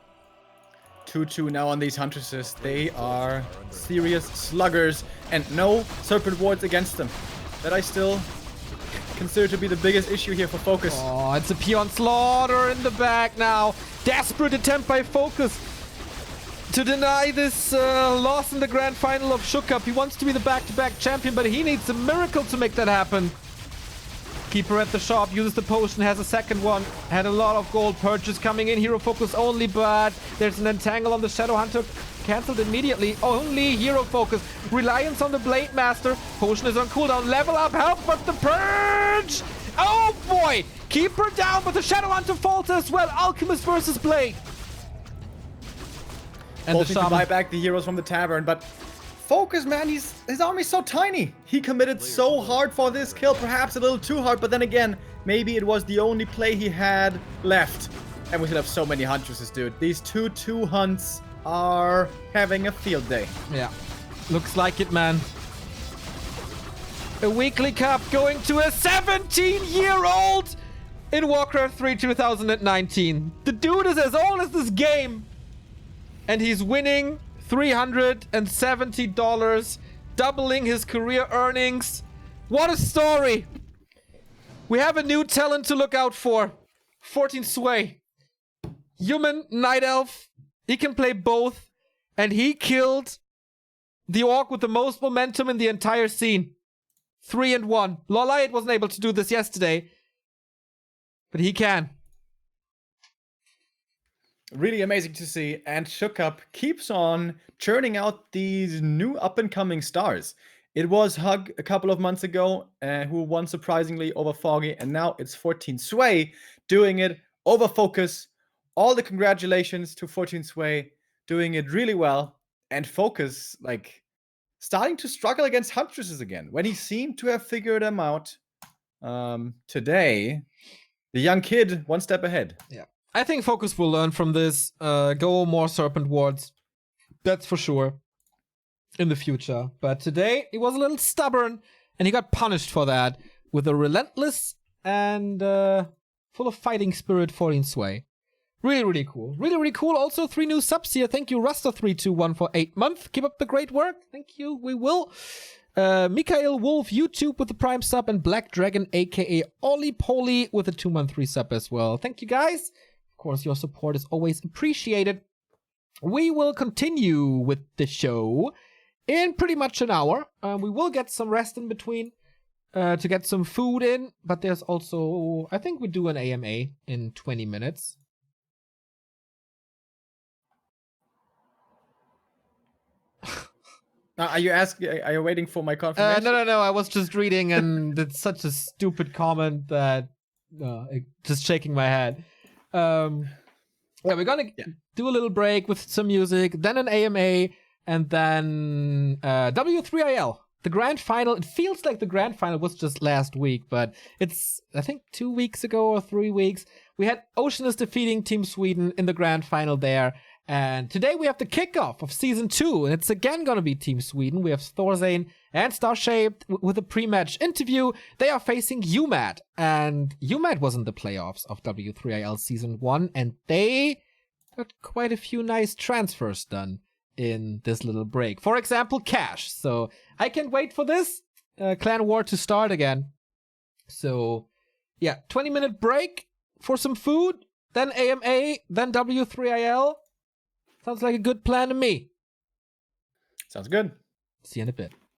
Speaker 2: 2-2 now on these Huntresses. They are serious sluggers and no Serpent Wards against them. That I still consider to be the biggest issue here for FoCuS.
Speaker 1: Oh, it's a peon slaughter in the back now. Desperate attempt by FoCuS to deny this loss in the grand final of Schuck. He wants to be the back-to-back champion, but he needs a miracle to make that happen. Keeper at the shop, uses the potion, has a second one. Had a lot of gold purchase coming in. Hero FoCuS only, but there's an entangle on the Shadow Hunter. Cancelled immediately. Only Hero FoCuS. Reliance on the Blade Master. Potion is on cooldown. Level up, help, but the Purge! Oh boy! Keeper down, but the Shadow Hunter falls as well. Alchemist versus Blade. And the
Speaker 2: Hoping to buy
Speaker 1: Shaman.
Speaker 2: back the heroes from the tavern, but FoCuS, man, his army's so tiny. He committed so hard for this kill, perhaps a little too hard, but then again, maybe it was the only play he had left. And we still have so many Huntresses, dude. These 2-2 hunts are having a field day.
Speaker 1: Yeah. Looks like it, man. A weekly cup going to a 17-year-old in Warcraft 3 2019. The dude is as old as this game. And he's winning $370, doubling his career earnings. What a story. We have a new talent to look out for. 14 Sway. Human Night Elf. He can play both. And he killed the orc with the most momentum in the entire scene. 3-1. Lolite wasn't able to do this yesterday. But he can.
Speaker 2: Really amazing to see, and Schuck keeps on churning out these new up-and-coming stars. It was Hug a couple of months ago, who won surprisingly over Foggy, and now it's 14 Sway doing it over FoCuS. All the congratulations to 14 Sway, doing it really well, and FoCuS, like, starting to struggle against Huntresses again, when he seemed to have figured them out. Today, the young kid, one step ahead.
Speaker 1: Yeah. I think FoCuS will learn from this. Go more Serpent Wards. That's for sure. In the future. But today, he was a little stubborn. And he got punished for that. With a relentless and full of fighting spirit 14 Sway. Really, really cool. Really, really cool. Also, 3 new subs here. Thank you, Rasta321 for 8 months. Keep up the great work. Thank you. We will. Mikael Wolf, YouTube with the Prime sub. And Black Dragon, aka Ollie Poly with a 2-month resub as well. Thank you, guys. Of course, your support is always appreciated. We will continue with the show in pretty much an hour. We will get some rest in between to get some food in. But there's also, I think we do an AMA in 20 minutes.
Speaker 2: Are you waiting for my confirmation?
Speaker 1: No. I was just reading, and it's such a stupid comment that just shaking my head. Yeah, we're gonna do a little break with some music, then an AMA, and then W3IL, the grand final. It feels like the grand final was just last week, but it's, I think, 2 weeks ago or 3 weeks. We had Oceanus defeating Team Sweden in the grand final there. And today we have the kickoff of Season 2, and it's again gonna be Team Sweden. We have Thorzane and Starshaped with a pre-match interview. They are facing UMAT, and UMAT was in the playoffs of W3IL Season 1, and they got quite a few nice transfers done in this little break. For example, Cash. So I can't wait for this Clan War to start again. So yeah, 20-minute break for some food, then AMA, then W3IL. Sounds like a good plan to me.
Speaker 2: Sounds good.
Speaker 1: See you in a bit.